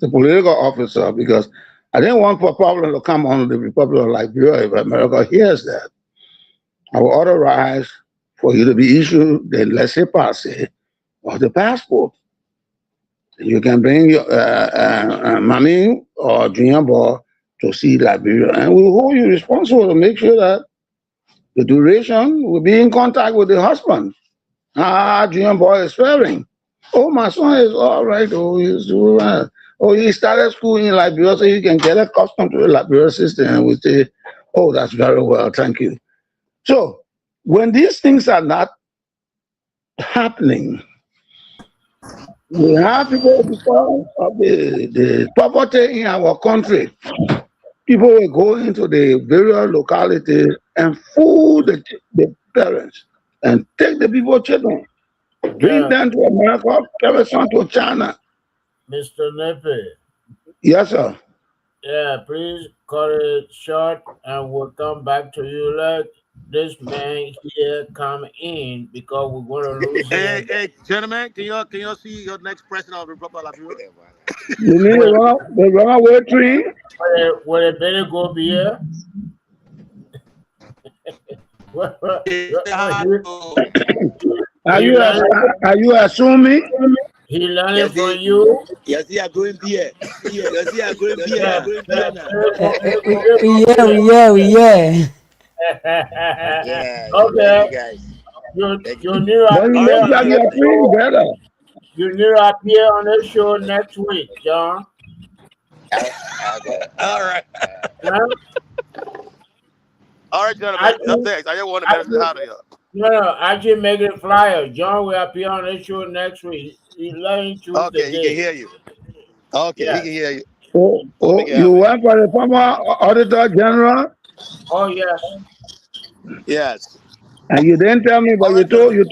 a political officer, because I didn't want for a problem to come on the Republic of Liberia if America hears that. I will authorize for you to be issued the laissez-passer or the passport. You can bring your mommy or junior boy to see Liberia, and we'll hold you responsible to make sure that the duration will be in contact with the husband. Junior boy is faring. Oh, my son is all right. Oh, he's doing well. Oh, he started school in Liberia, so you can get accustomed to the Liberia system. And we say, oh, that's very well, thank you. So when these things are not happening, we have people because of the poverty in our country. People will go into the various localities and fool the parents and take the people's children, bring them to America, carry some to China. Mr. Nepe. Yes, sir. Yeah, please cut it short and we'll come back to you. Let this man here come in because we're going to lose him. Hey, gentlemen, can you see your next president of the Republic of Liberia? You need the runaway tree? Will it better go be here? Are you assuming? He learning from you. Yes, he are going beer. Yes, he are going beer. Yeah. Yeah. Okay. Guys. You knew you knew appear on the show next week, John. All right. Huh? All right, gentlemen. Up next. I just want to message out of here. No, no, actually make it flyer. John will appear on the show next week. You let him choose the Okay, he can day. hear you. Okay, he can Yes. hear you. Oh, We'll make oh, it you happen. went for the former auditor general, Oh yes. Yes. and you didn't tell me, but All I know is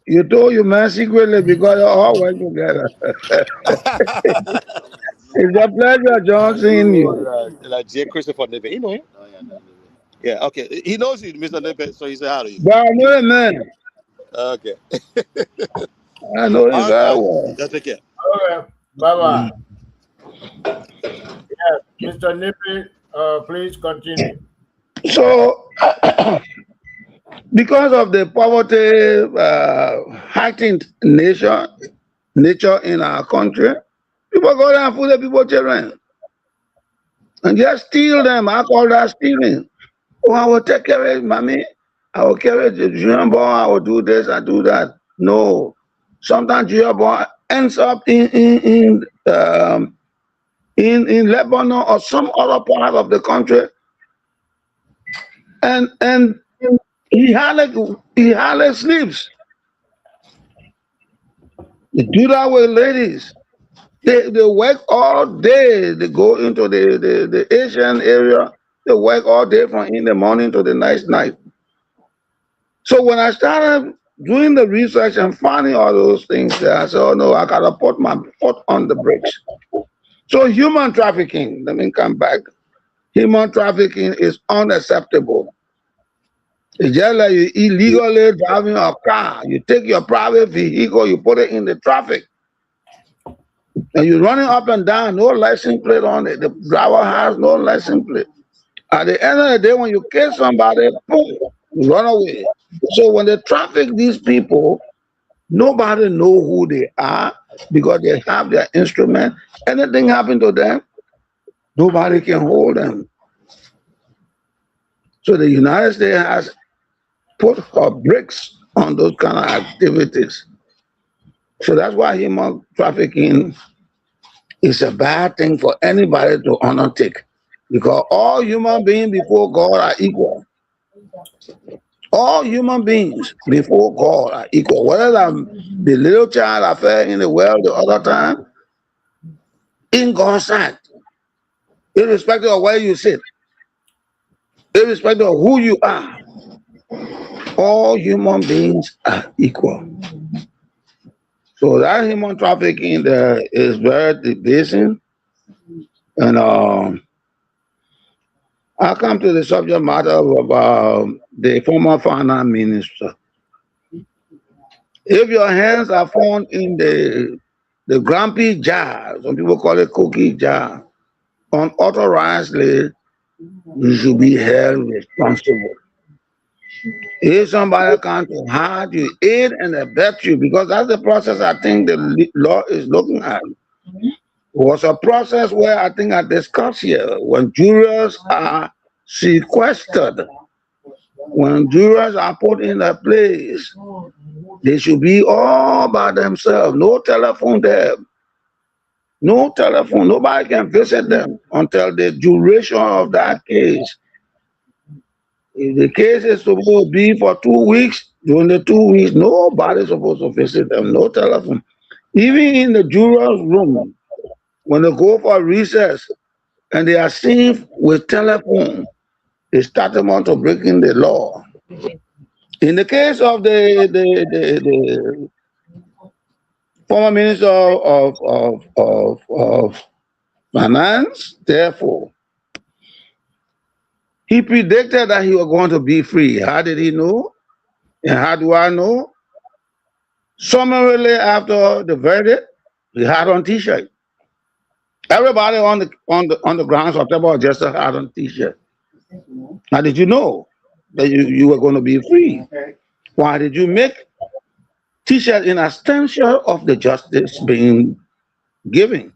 you told you man secretly because you all went together. It's a pleasure, John, seeing you. like J. Christopher Niven. You know him? Yeah, okay. He knows you, Mr. Niven, so he said hi to you. But I know the man. Okay. I know him All right, very guys. well. Y'all take care. Okay. Bye bye. Yes, Mr. Nippy, please continue. So, because of the poverty heightened nature in our country, people go there and fool the people children and just steal them. I call that stealing. Oh, I will take care of it, mommy. I will carry the junior boy. I will do this. I do that. No, sometimes junior boy ends up in Lebanon or some other part of the country, and he hardly sleeps. They do that with ladies. They work all day. They go into the Asian area. They work all day from in the morning to the next night. So when I started doing the research and finding all those things there, I said, oh no, I gotta put my foot on the brakes. So human trafficking, let me come back. Human trafficking is unacceptable. It's just like you illegally driving a car. You take your private vehicle, you put it in the traffic, and you're running up and down, no license plate on it. The driver has no license plate. At the end of the day, when you kill somebody, boom, you run away. So when they traffic these people, nobody know who they are because they have their instrument. Anything happen to them, nobody can hold them. So the United States has put her brakes on those kind of activities. So that's why human trafficking is a bad thing for anybody to undertake. Because all human beings before God are equal. All human beings before God are equal. Whether the little child I fed in the well the other time, in God's sight, irrespective of where you sit, irrespective of who you are, all human beings are equal. So that human trafficking there is very debasing. And I come to the subject matter of the former finance minister. If your hands are found in the grumpy jar, some people call it cookie jar, unauthorizedly, you should be held responsible. If somebody comes to hide you, aid and abet you, because that's the process I think the law is looking at. Was a process where I think I discussed here when jurors are sequestered, when jurors are put in a place, they should be all by themselves, no telephone there, no telephone, nobody can visit them until the duration of that case. If the case is supposed to be for 2 weeks, during the 2 weeks, nobody's supposed to visit them, no telephone. Even in the juror's room, when they go for recess and they are seen with telephone, it's tantamount to breaking the law. In the case of the former minister of finance, therefore, he predicted that he was going to be free. How did he know? And how do I know? Summarily after the verdict, he had on T-shirt. Everybody on the grounds of table just had on T-shirt. How did you know that you were going to be free? Why did you make T-shirt in abstention of the justice being given?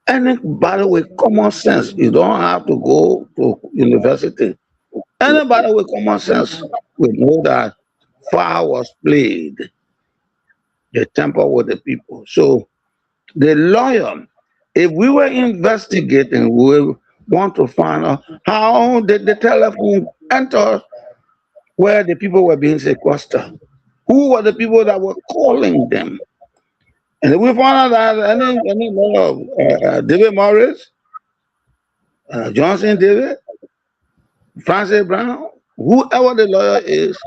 Anybody with common sense, you don't have to go to university. Anybody with common sense will know that foul was played, the temper with the people. So the lawyer, if we were investigating, we would want to find out how did the telephone enter where the people were being sequestered. Who were the people that were calling them? And if we found out that any lawyer, David Morris, Johnson David, Francis Brown, whoever the lawyer is,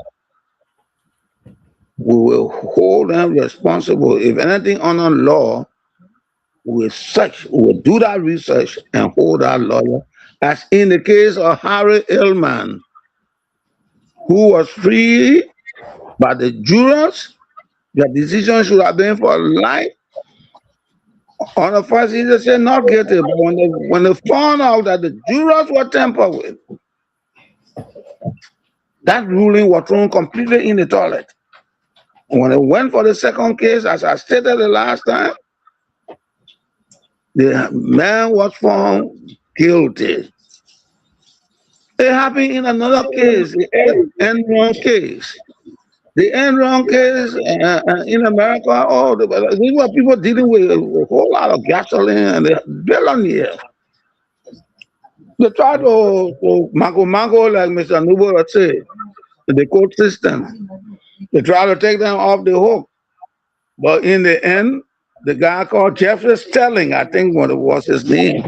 we will hold them responsible. If anything under law, we will do that research and hold that lawyer. As in the case of Harry Hillman, who was free by the jurors, the decision should have been for life. On the first, he just said not guilty. But when they found out that the jurors were tampered with, that ruling was thrown completely in the toilet. And when they went for the second case, as I stated the last time, the man was found guilty. It happened in another case, the Enron case. The Enron case in America, these were people dealing with a whole lot of gasoline and they're billionaires. They try to mango, like Mr. Nubo would say, the court system. They try to take them off the hook. But in the end, the guy called Jeffrey Stelling, I think what was his name,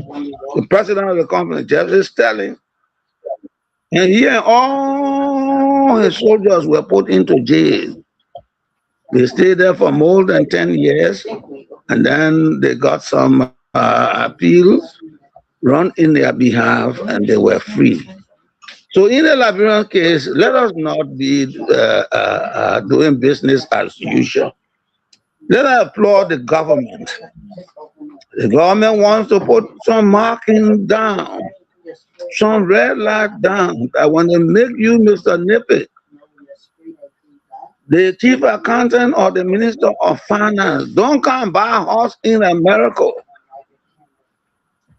the president of the company, Jeffrey Stelling, and he and all his soldiers were put into jail. They stayed there for more than 10 years, and then they got some appeals run in their behalf, and they were free. So in the Liberian case, let us not be doing business as usual. Let us applaud the government. The government wants to put some marking down, some red light down, that when they make you Mr. Nippet, the chief accountant or the minister of finance, don't come buy a house in America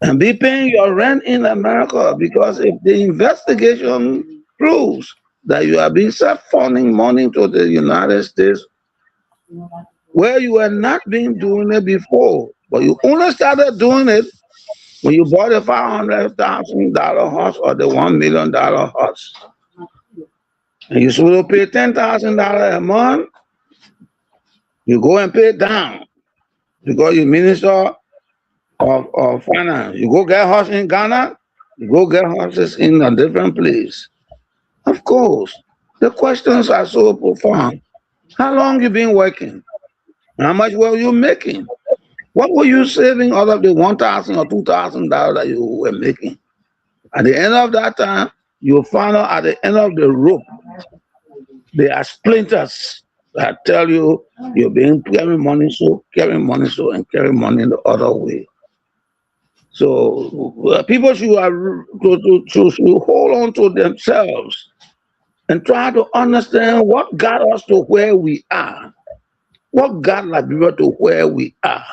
and be paying your rent in America, because if the investigation proves that you are being self-funding money to the United States, where you were not been doing it before, but you only started doing it when you bought a $500,000 house or the $1 million house. And you're supposed to pay $10,000 a month, you go and pay down because you're minister of finance. You go get house in Ghana, you go get houses in a different place. Of course, the questions are so profound. How long you been working? How much were you making? What were you saving out of the $1,000 or $2,000 that you were making? At the end of that time, you'll find out at the end of the rope, there are splinters that tell you you've been carrying money so, and carrying money the other way. So people should hold on to themselves and try to understand what got us to where we are. What got Liberia to where we are.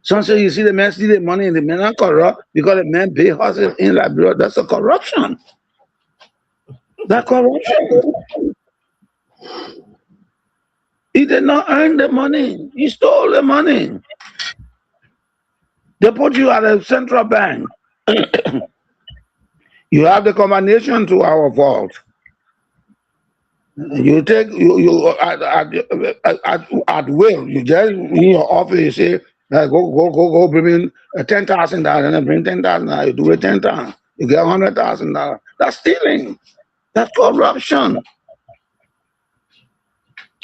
Some say you see the man steal the money and the men are corrupt because the man pay horses in Liberia. That's a corruption. That corruption. He did not earn the money. He stole the money. They put you at a central bank. You have the combination to our vault. You take at will. You just in your office. You say, go, bring in $10,000, and then bring $10,000. You do it 10 times. You get $100,000. That's stealing. That's corruption.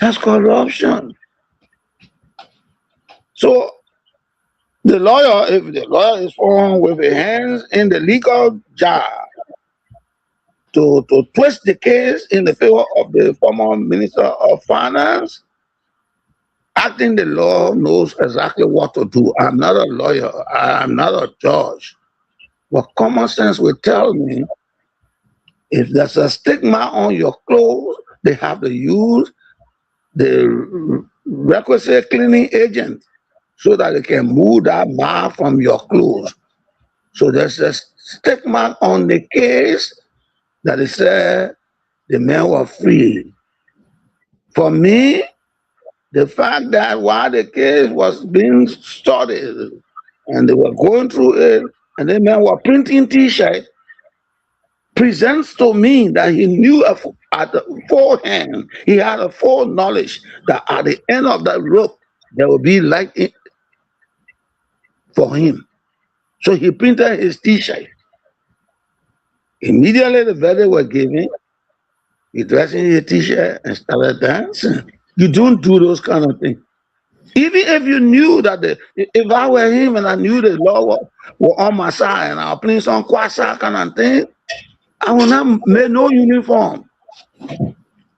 That's corruption. So the lawyer, if the lawyer is found with his hands in the legal jar to twist the case in the favor of the former Minister of Finance, acting the law knows exactly what to do. I'm not a lawyer. I'm not a judge. But common sense will tell me if there's a stigma on your clothes, they have to use the requisite cleaning agent so that they can move that mark from your clothes. So there's a stigma on the case that is said the men were free. For me, the fact that while the case was being studied and they were going through it, and the men were printing T-shirts, presents to me that he knew at the forehand, he had a foreknowledge that at the end of that rope there will be light for him. So he printed his t-shirt. Immediately the verdict was given, he dressed in his t-shirt and started dancing. You don't do those kind of things. Even if you knew that if I were him and I knew the Lord were on my side and I was playing some kwasa kind of thing, I will not make no uniform.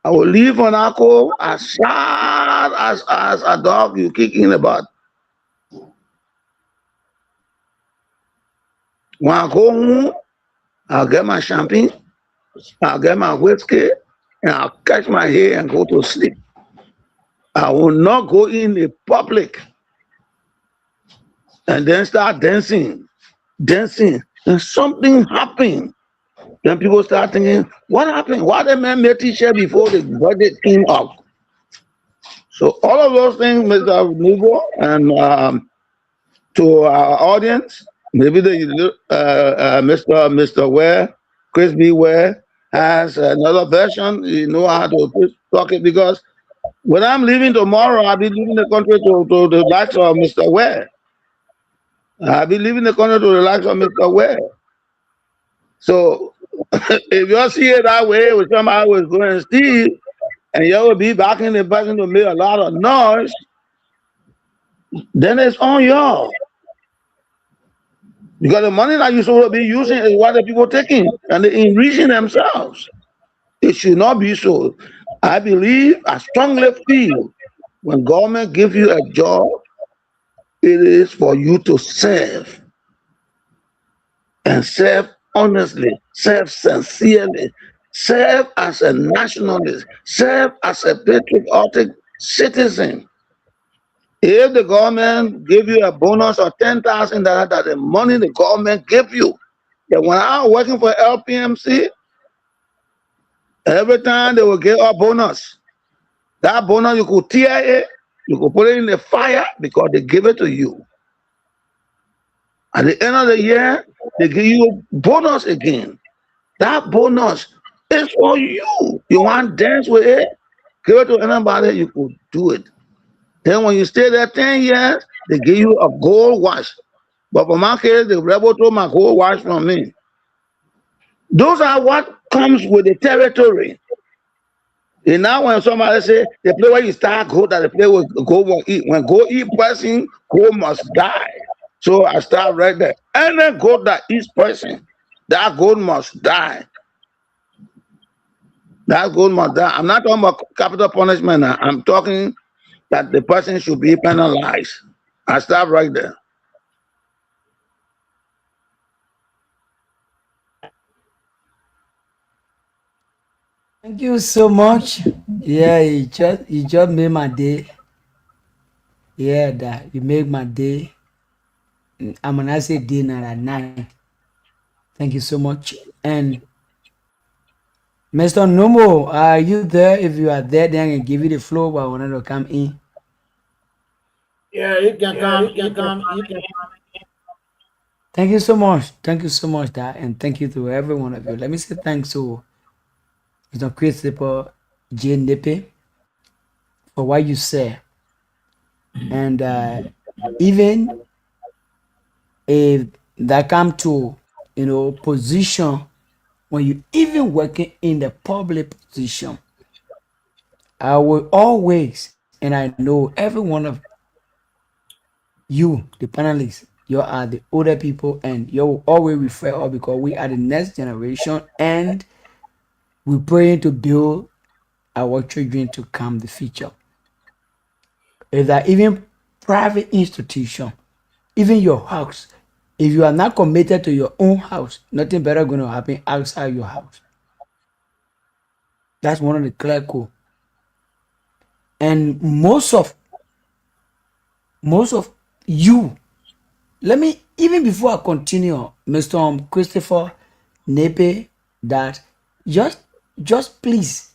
I will leave on Akko as sad as a dog you kick in the butt. When I go home, I'll get my champagne, I'll get my whiskey, and I'll catch my hair and go to sleep. I will not go in the public and then start dancing, and something happened. Then people start thinking, what happened? Why the man made t-shirt before the budget came up? So all of those things, Mr. Nugo, and to our audience, maybe the Mr. Ware, Chris B. Ware, has another version. You know how to talk it, because when I'm leaving tomorrow, I'll be leaving the country to the likes of Mr. Ware. I'll be leaving the country to the likes of Mr. Ware. So if you see it that way, with somebody was going to steal, and you will be back in the person to make a lot of noise, then it's on y'all. Because the money that you're supposed to be using is what the people taking and they enriching themselves. It should not be so. I believe, I strongly feel, when government gives you a job, it is for you to serve, and serve honestly, serve sincerely, serve as a nationalist, serve as a patriotic citizen. If the government give you a bonus of $10,000, that the money the government give you. That when I was working for LPMC, every time they will give a bonus. That bonus you could tear it, you could put it in the fire because they give it to you. At the end of the year, they give you a bonus again. That bonus is for you. You want to dance with it? Give it to anybody, you could do it. Then when you stay there 10 years, they give you a gold watch. But for my case, the rebel took my gold watch from me. Those are what comes with the territory. And now when somebody say the play where you start gold, that the play will go won't eat. When go eat person, go must die. So I start right there. Any gold that eats person, that gold must die. That gold must die. I'm not talking about capital punishment now. I'm talking that the person should be penalized. I stop right there. Thank you so much. Yeah, you just made my day. Yeah, that you make my day. I'm gonna say day not at night. Thank you so much. And Mr. Nomo, are you there? If you are there, then I can give you the floor, but I wanted to come in. Yeah, you can come. You can. Thank you so much. Thank you so much, that, and thank you to every one of you. Let me say thanks to Mr. Christopher J. Nippe for what you said. And even if that come to, position, when you even working in the public position, I will always, and I know every one of you, the panelists, you are the older people, and you will always refer us because we are the next generation, and we're praying to build our children to come the future. If that even private institution, even your house, if you are not committed to your own house, nothing better going to happen outside your house. That's one of the clear code. And most of you, let me, even before I continue, Mr. Christopher Nepe, that just please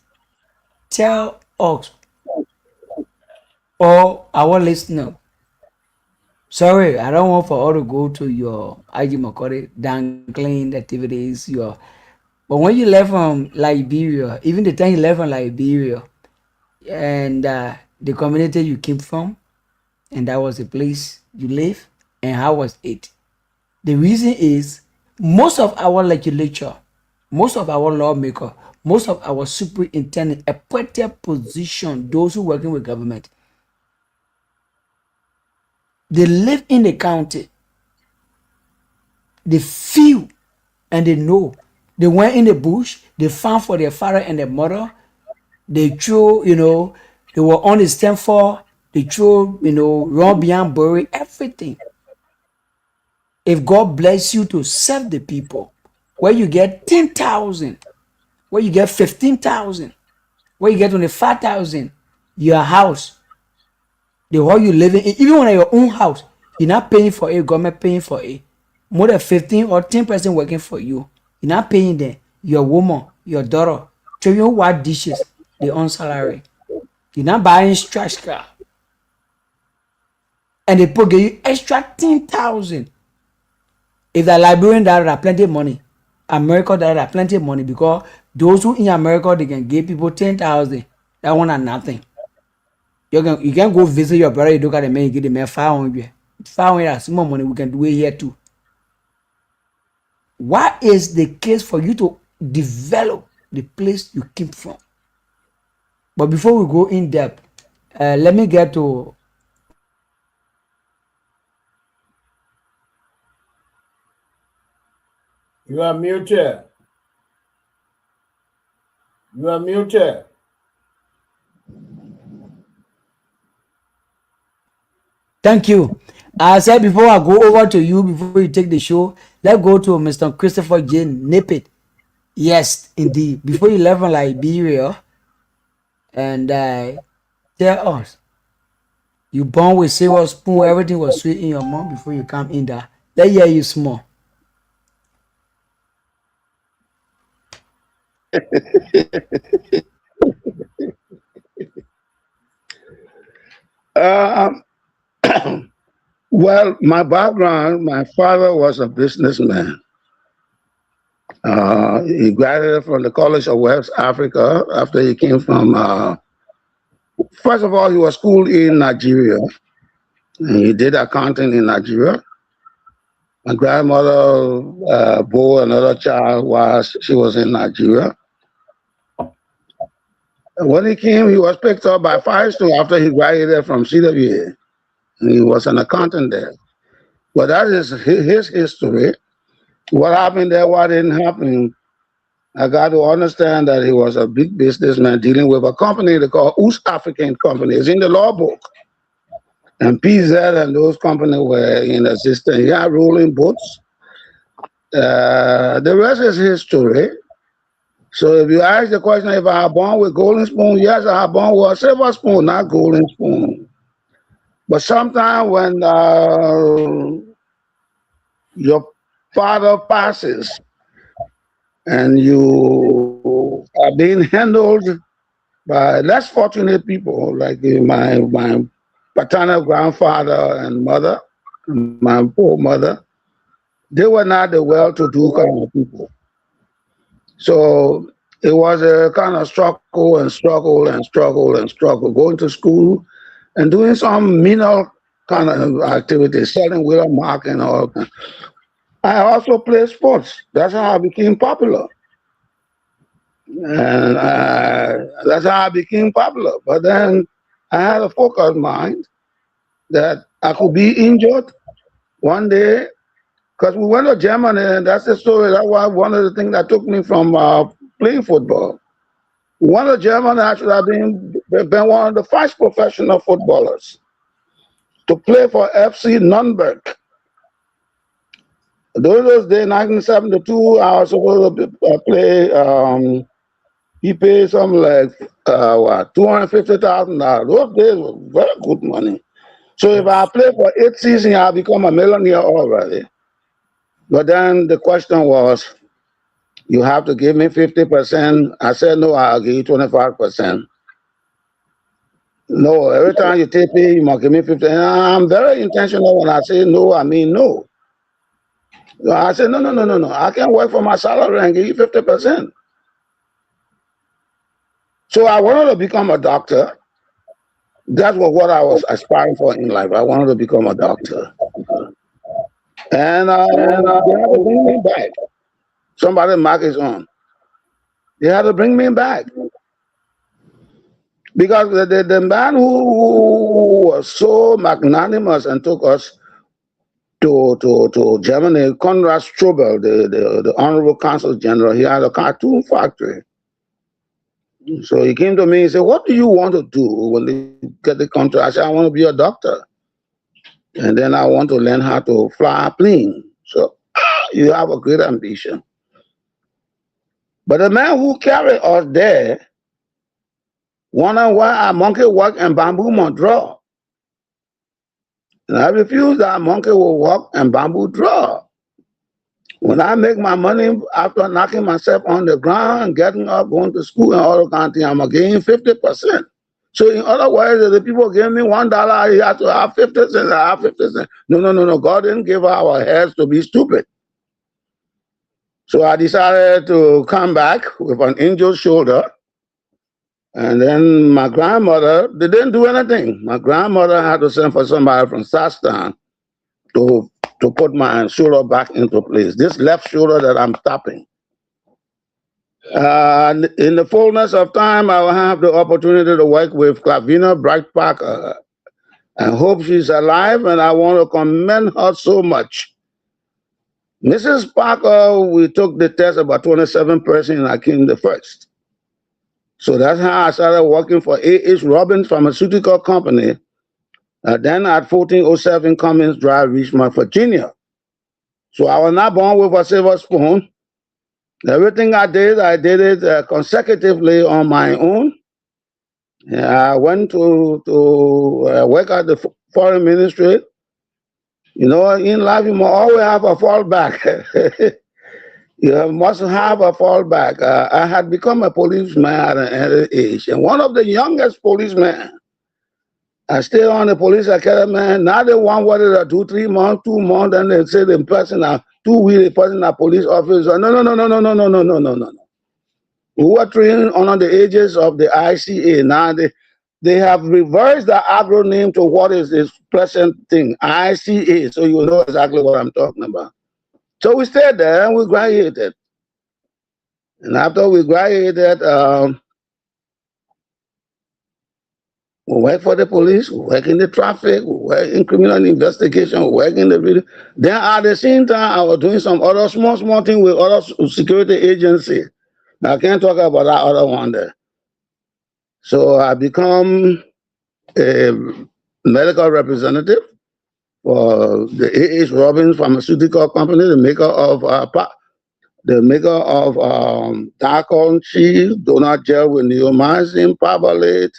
tell us or our listener. Sorry, I don't want for all to go to your IG Makori dangling activities, your But when you left from Liberia, even the time you left from Liberia, and the community you came from, and that was the place you live, and how was it? The reason is most of our legislature, most of our lawmaker, most of our superintendent, appointed position, those who working with government, they live in the county, they feel and they know. They went in the bush, they found for their father and their mother, they threw, they were on the stand for, they threw, run beyond bury, everything. If God bless you to serve the people, where you get 10,000, where you get 15,000, where you get 25,000, your house, the hall you living in, even when your own house, you're not paying for it, government paying for it. More than 15 or 10% working for you. You're not paying them. Your woman, your daughter, children who wash dishes, they on salary. You're not buying trash car. And they put give you extra 10,000. If the Liberian that have plenty of money, America that have plenty of money, because those who in America they can give people 10,000. That one are nothing. You can go visit your brother, you look at the man, you give the man 500. 500 is small money, we can do it here too. What is the case for you to develop the place you came from? But before we go in depth, let me get to You are muted. You are muted. thank you. I said before I go over to you, before you take the show, let's go to Mr. Christopher J. Nippet. Yes, indeed. Before you left from Liberia, and tell us, you born with silver spoon, everything was sweet in your mouth before you come in there. Let's hear you small. Um, well, my background, my father was a businessman. He graduated from the College of West Africa after he came from, first of all, he was schooled in Nigeria. And he did accounting in Nigeria. My grandmother bore another child while she was in Nigeria. And when he came, he was picked up by Firestone after he graduated from CWA. And he was an accountant there. But that is his history. What happened there, what didn't happen, I got to understand that he was a big businessman dealing with a company they call East African Company. It's in the law book. And PZ and those companies were in existence. He had rolling boats. The rest is history. So if you ask the question if I born with golden spoon, yes, I born with a silver spoon, not golden spoon. But sometimes when your father passes and you are being handled by less fortunate people, like my paternal grandfather and mother, my poor mother, they were not the well-to-do kind of people. So it was a kind of struggle and struggle and struggle and struggle, going to school and doing some menial kind of activities, selling Willow Mark and all. I also played sports. That's how I became popular. And that's how I became popular. But then I had a focused mind that I could be injured one day because we went to Germany, and that's the story. That was one of the things that took me from playing football. One of Germany, I should have been one of the first professional footballers to play for FC Nürnberg. Those days, 1972, I was supposed to play. He paid something like what, $250,000. Those days were very good money. So if I play for 8 seasons, I'll become a millionaire already. But then the question was, you have to give me 50%. I said, no, I'll give you 25%. No, every time you take me, you must give me 50. And I'm very intentional when I say no, I mean no. So I said, no, no, no, no, no. I can't work for my salary and give you 50%. So I wanted to become a doctor. That was what I was aspiring for in life. I wanted to become a doctor. And they had to bring me back. Somebody mark his own. They had to bring me back. Because the man who was so magnanimous and took us to Germany, Konrad Strobel, the Honorable Consul General, he had a cartoon factory. So he came to me and said, what do you want to do when you get the contract? I said, I want to be a doctor. And then I want to learn how to fly a plane. So you have a great ambition. But the man who carried us there wondered why a monkey walk and bamboo must draw. And I refused that a monkey will walk and bamboo draw. When I make my money after knocking myself on the ground, getting up, going to school and all the kind of things, I'm getting 50%. So in other words, if the people give me $1, he has to have 50 cents, I have 50 cents. No, no, no, no. God didn't give our heads to be stupid. So I decided to come back with an angel's shoulder. And then my grandmother, they didn't do anything. My grandmother had to send for somebody from Saskatoon to put my shoulder back into place. This left shoulder that I'm tapping. In the fullness of time, I will have the opportunity to work with Clavina Bright Parker. I hope she's alive, and I want to commend her so much. Mrs. Parker, we took the test about 27%, and I came the first. So that's how I started working for A.H. Robbins Pharmaceutical Company, then at 1407 Cummins Drive, Richmond, Virginia. So I was not born with a silver spoon. Everything I did it consecutively on my own. I went to work at the foreign ministry. You know, in life, you must always have a fallback. You must have a fallback. I had become a policeman at an early age, and one of the youngest policemen. I stayed on the police academy. Now they want what is it, 2, 3 months, 2 months, and they say the person 2 weeks, the person a police officer. No, no, no, no, no, no, no, no, no, no, no. Who are trained under the ages of the ICA. Now they have reversed the acronym to what is this present thing, ICA. So you know exactly what I'm talking about. So we stayed there and we graduated. And after we graduated, we work for the police, we work in the traffic, we work in criminal investigation, we work in the video. Then at the same time, I was doing some other small thing with other security agencies. I can't talk about that other one there. So I become a medical representative for the A.H. Robbins Pharmaceutical Company, the maker of Darcon cheese, donut gel with neomycin, pavalate,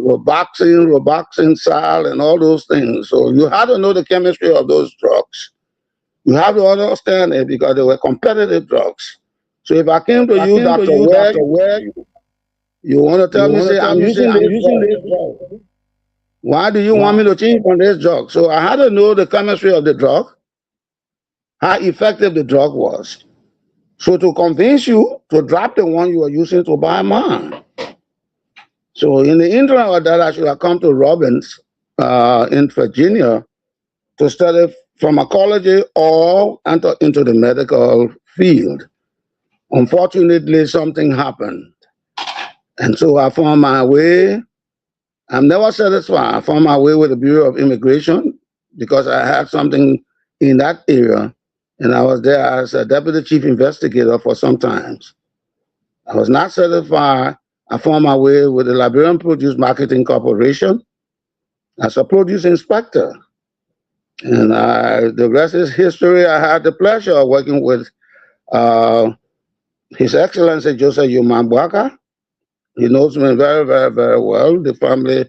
Roboxin, sal, and all those things. So you have to know the chemistry of those drugs. You have to understand it because they were competitive drugs. So if I came to you, Dr. Ware, you want to tell me, say, I'm using this drug. Why do you want me to change from this drug? So I had to know the chemistry of the drug, how effective the drug was. So to convince you to drop the one you are using to buy mine. So in the interim of that, I should have come to Robbins in Virginia to study pharmacology or enter into the medical field. Unfortunately, something happened. And so I found my way. I'm never satisfied. I found my way with the Bureau of Immigration because I had something in that area. And I was there as a deputy chief investigator for some time. I was not satisfied. I found my way with the Liberian Produce Marketing Corporation as a produce inspector. And the rest is history. I had the pleasure of working with His Excellency Joseph Yumambwaka. He knows me very, very, very well. The family,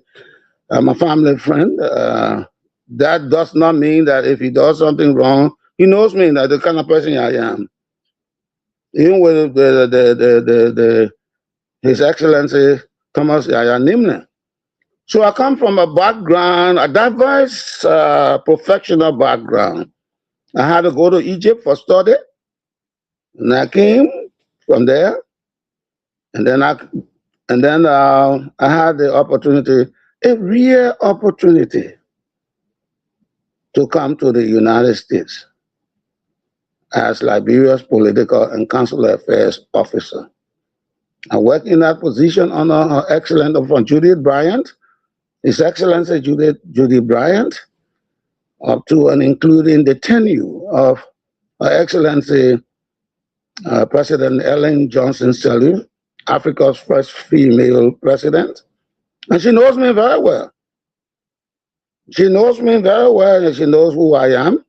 I'm a family friend. That does not mean that if he does something wrong, he knows me, that the kind of person I am. Even with His Excellency Thomas Yaya Nimne. So I come from a background, a diverse professional background. I had to go to Egypt for study, and I came from there, and then I had the opportunity, a real opportunity, to come to the United States as Liberia's political and consular affairs officer. I worked in that position under Her Excellency from Judith Bryant, His Excellency Judith Bryant, up to and including the tenure of Her Excellency President Ellen Johnson Sirleaf, Africa's first female president. And she knows me very well. She knows me very well, and she knows who I am.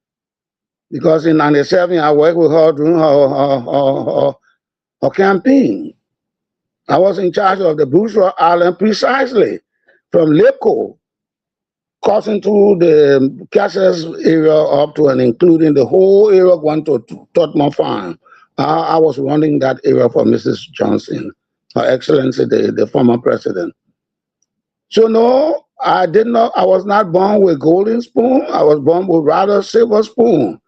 Because in '97, I worked with her during her campaign. I was in charge of the Bourgeois Island precisely from Lipco, crossing through the Cassius area up to and including the whole area going to Tottenham Farm. I was running that area for Mrs. Johnson, Her Excellency, the former president. So no, I was not born with golden spoon. I was born with rather silver spoon.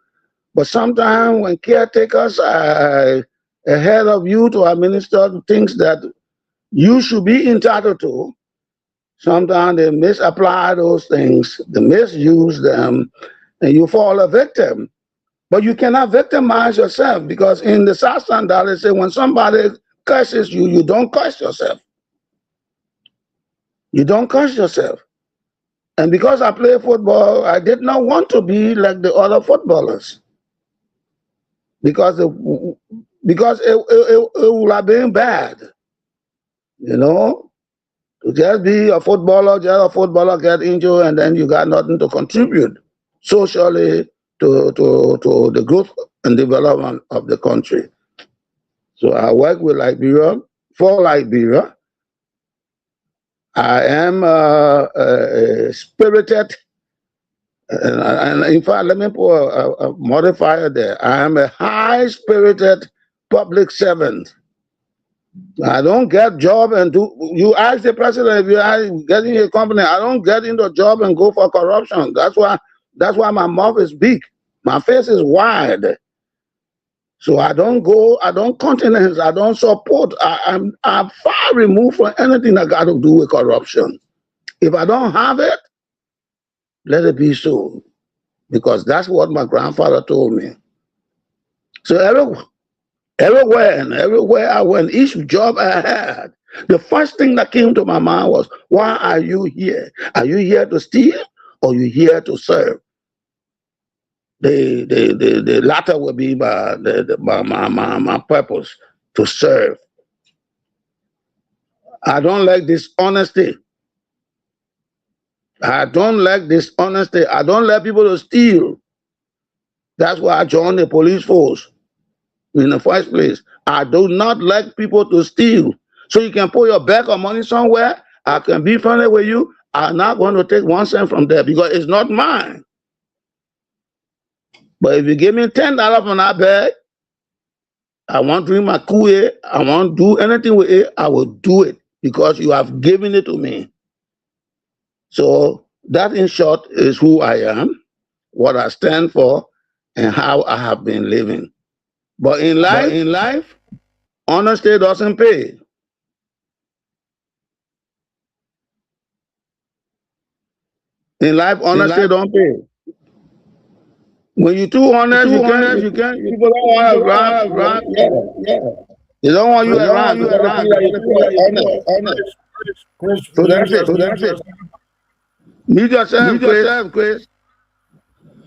But sometimes when caretakers are ahead of you to administer things that you should be entitled to, sometimes they misapply those things, they misuse them, and you fall a victim. But you cannot victimize yourself, because in the South Standard, they say when somebody curses you, you don't curse yourself. You don't curse yourself. And because I play football, I did not want to be like the other footballers. Because it would have been bad, to just be a footballer, get injured, and then you got nothing to contribute socially to the growth and development of the country. So I work with Liberia, for Liberia. I am a spirited, and in fact, let me put a modifier there. I am a high-spirited public servant. I don't get job and do. You ask the president if you are getting a company. I don't get into a job and go for corruption. That's why my mouth is big, my face is wide. So I don't go. I don't countenance. I don't support. I'm far removed from anything that got to do with corruption. If I don't have it, let it be so, because that's what my grandfather told me. So everywhere I went, each job I had, the first thing that came to my mind was, why are you here? Are you here to steal, or are you here to serve? The latter would be my purpose, to serve. I don't like dishonesty. I don't like dishonesty. I don't like people to steal. That's why I joined the police force in the first place. I do not like people to steal. So you can put your bag of money somewhere. I can be friendly with you. I'm not going to take 1 cent from there because it's not mine. But if you give me $10 from that bag, I want to drink my Kool-Aid, I want to do anything with it, I will do it because you have given it to me. So that, in short, is who I am, what I stand for, and how I have been living. But in life, honesty doesn't pay. In life, honesty don't pay. When you're too honest, you can't. People don't want to run. Yeah. They don't want you around. You got to feel like you're honest. So that's it. Meet yourself, Chris.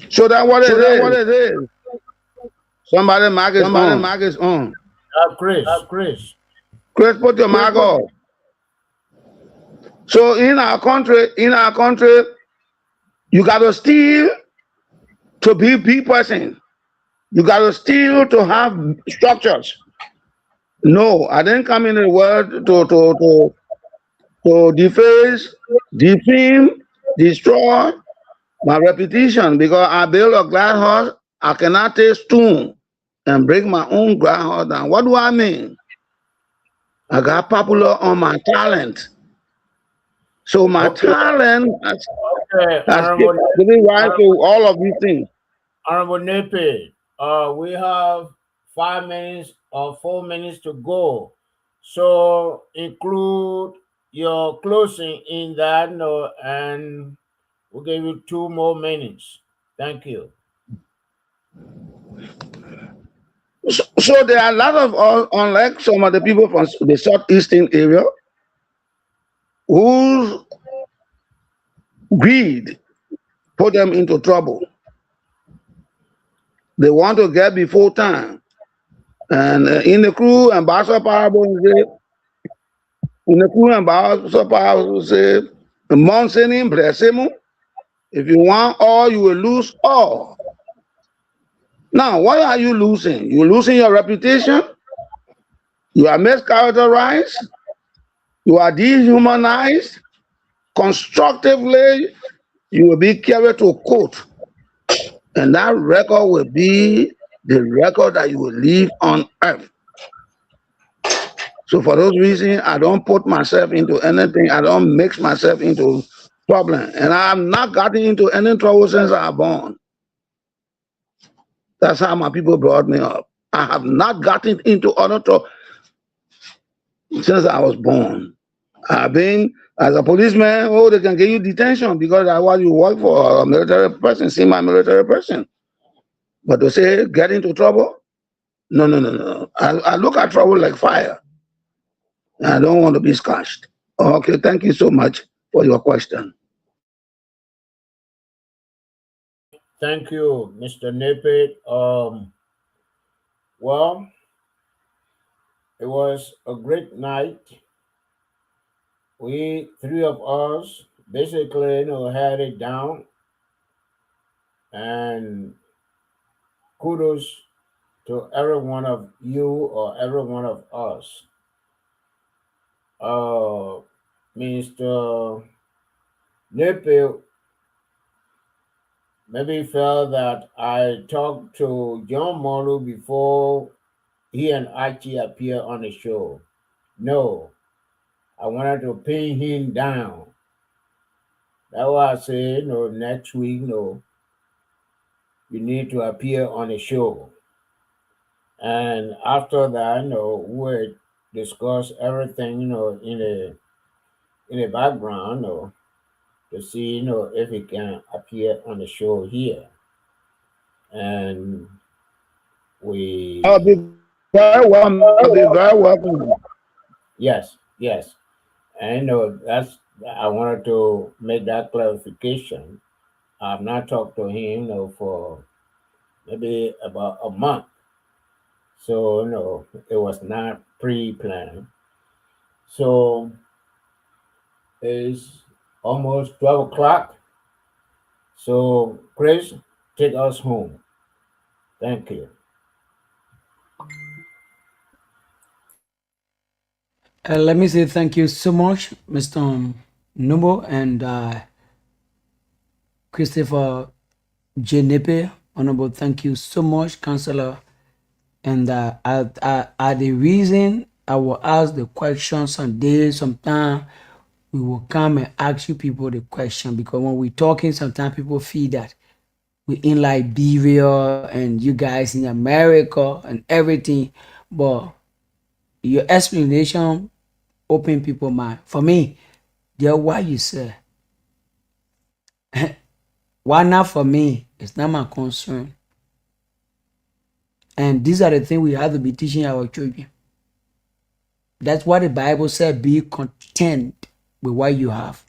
So that's what it is. Somebody mark is on. Chris. Chris, put your mark off. So in our country, you got to steal to be big person. You got to steal to have structures. No, I didn't come in the world to deface, defame, destroy my reputation, because I build a glass house. I cannot take stone and break my own glass house down. What do I mean? I got popular on my talent. So my talent has given rise to all of these things. Honorable Nepe, we have 5 minutes or 4 minutes to go. So include your closing in that, no, and we'll give you 2 more minutes. Thank you. So there are a lot of, unlike some of the people from the southeastern area, whose greed put them into trouble. They want to get before time. And in the crew, Ambassador Parable said, in the crew, Ambassador Parable said, Monsenim blessemu. If you want all, you will lose all. Now, what are you losing? You're losing your reputation. You are mischaracterized. You are dehumanized. Constructively, you will be carried to court. And that record will be the record that you will leave on earth. So for those reasons, I don't put myself into anything. I don't mix myself into problem. And I have not gotten into any trouble since I was born. That's how my people brought me up. I have not gotten into other trouble since I was born. I've been as a policeman, oh, they can give you detention because that's what you work for, a military person, semi-military person. But to say get into trouble, no, no, no, no. I look at trouble like fire. I don't want to be scotched. Okay, thank you so much for your question. Thank you, Mr. Nepe. Well, it was a great night. We three of us basically, had it down, and kudos to every one of you or every one of us. Mr. Nepe maybe felt that I talked to John Molu before he and Archie appear on the show. No, I wanted to pin him down. That's why I say, next week, you need to appear on the show. And after that, we'll discuss everything, in the background, to see, if he can appear on the show here. And I'll be very welcome. I'll be very welcome. yes. And that's I wanted to make that clarification. I've not talked to him, for maybe about a month. So it was not pre-planned. So it's almost 12 o'clock. So Chris, take us home. Thank you. Let me say thank you so much, Mr. Nubo and Christopher J. Nepe. Honorable, thank you so much, Counselor. And the reason I will ask the question some days, sometime we will come and ask you people the question, because when we're talking, sometimes people feel that we're in Liberia and you guys in America and everything. But your explanation open people mind. For me, there why you say why not for me? It's not my concern. And these are the things we have to be teaching our children. That's what the Bible said, be content with what you have.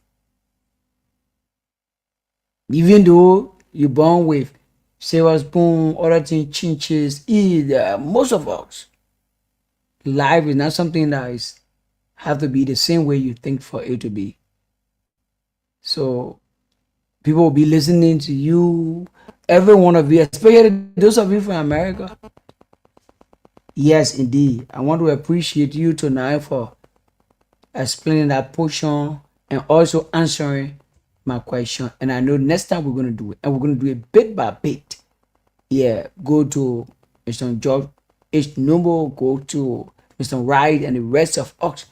Even though you're born with silver spoon, other things, chinches, most of us, life is not something that is have to be the same way you think for it to be. So people will be listening to you, every one of you, especially those of you from America. Yes, indeed. I want to appreciate you tonight for explaining that portion and also answering my question. And I know next time we're going to do it. And we're going to do it bit by bit. Yeah, go to Mr. George H. Noble, go to Mr. Wright, and the rest of us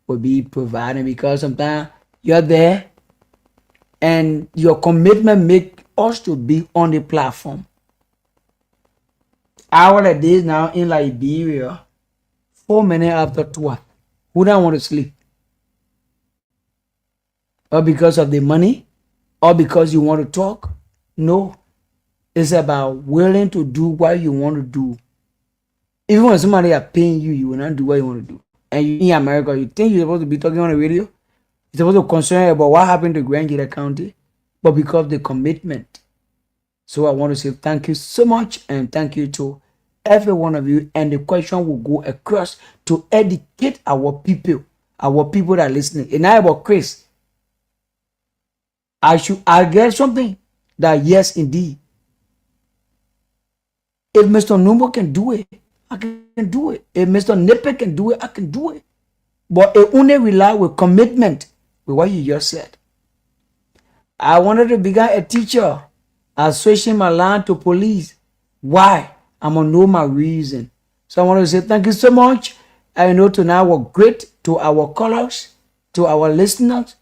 will be providing, because sometimes you're there and your commitment make us to be on the platform. hour like this now in Liberia, 4 minutes after 12. Who don't want to sleep? Or because of the money? Or because you want to talk? No. It's about willing to do what you want to do. Even when somebody are paying you, you will not do what you want to do. And you in America, you think you're supposed to be talking on the radio? You're supposed to concern about what happened to Grand Gator County, but because of the commitment. So I want to say thank you so much, and thank you to every one of you. And the question will go across to educate our people that are listening. And now about Chris, I get something that yes, indeed. If Mr. Numbo can do it, I can do it. If Mr. Nippe can do it, I can do it. But it only rely with commitment with what you just said. I wanted to become a teacher. I switching my line to police. Why? I'm gonna know my reason. So I want to say thank you so much. I know tonight was great to our callers, to our listeners.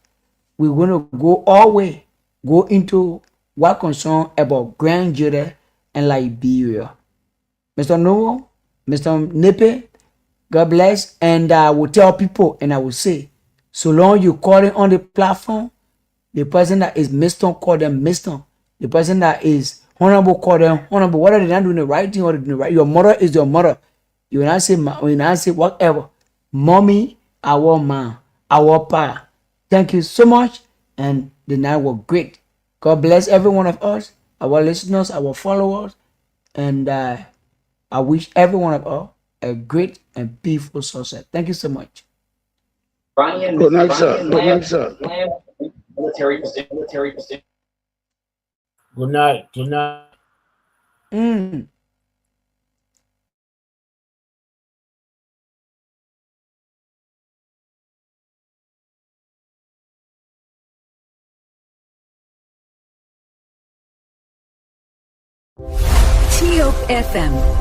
We're gonna go all way, go into what concern about Grand Judah and Liberia. Mr. Noel, Mr. Nippe, God bless. And I will tell people and I will say, so long you call it on the platform, the person that is Mr. call them Mr. The person that is honorable call them honorable. Whether they're not doing the right thing or they're doing the right, your mother is your mother. You will not say, whatever. Mommy, our mom, our pa. Thank you so much. And the night was great. God bless every one of us, our listeners, our followers. And I wish every one of us a great and peaceful sunset. Thank you so much. Good night, sir. Good night, sir. Good night. Good night. Mm. TOP FM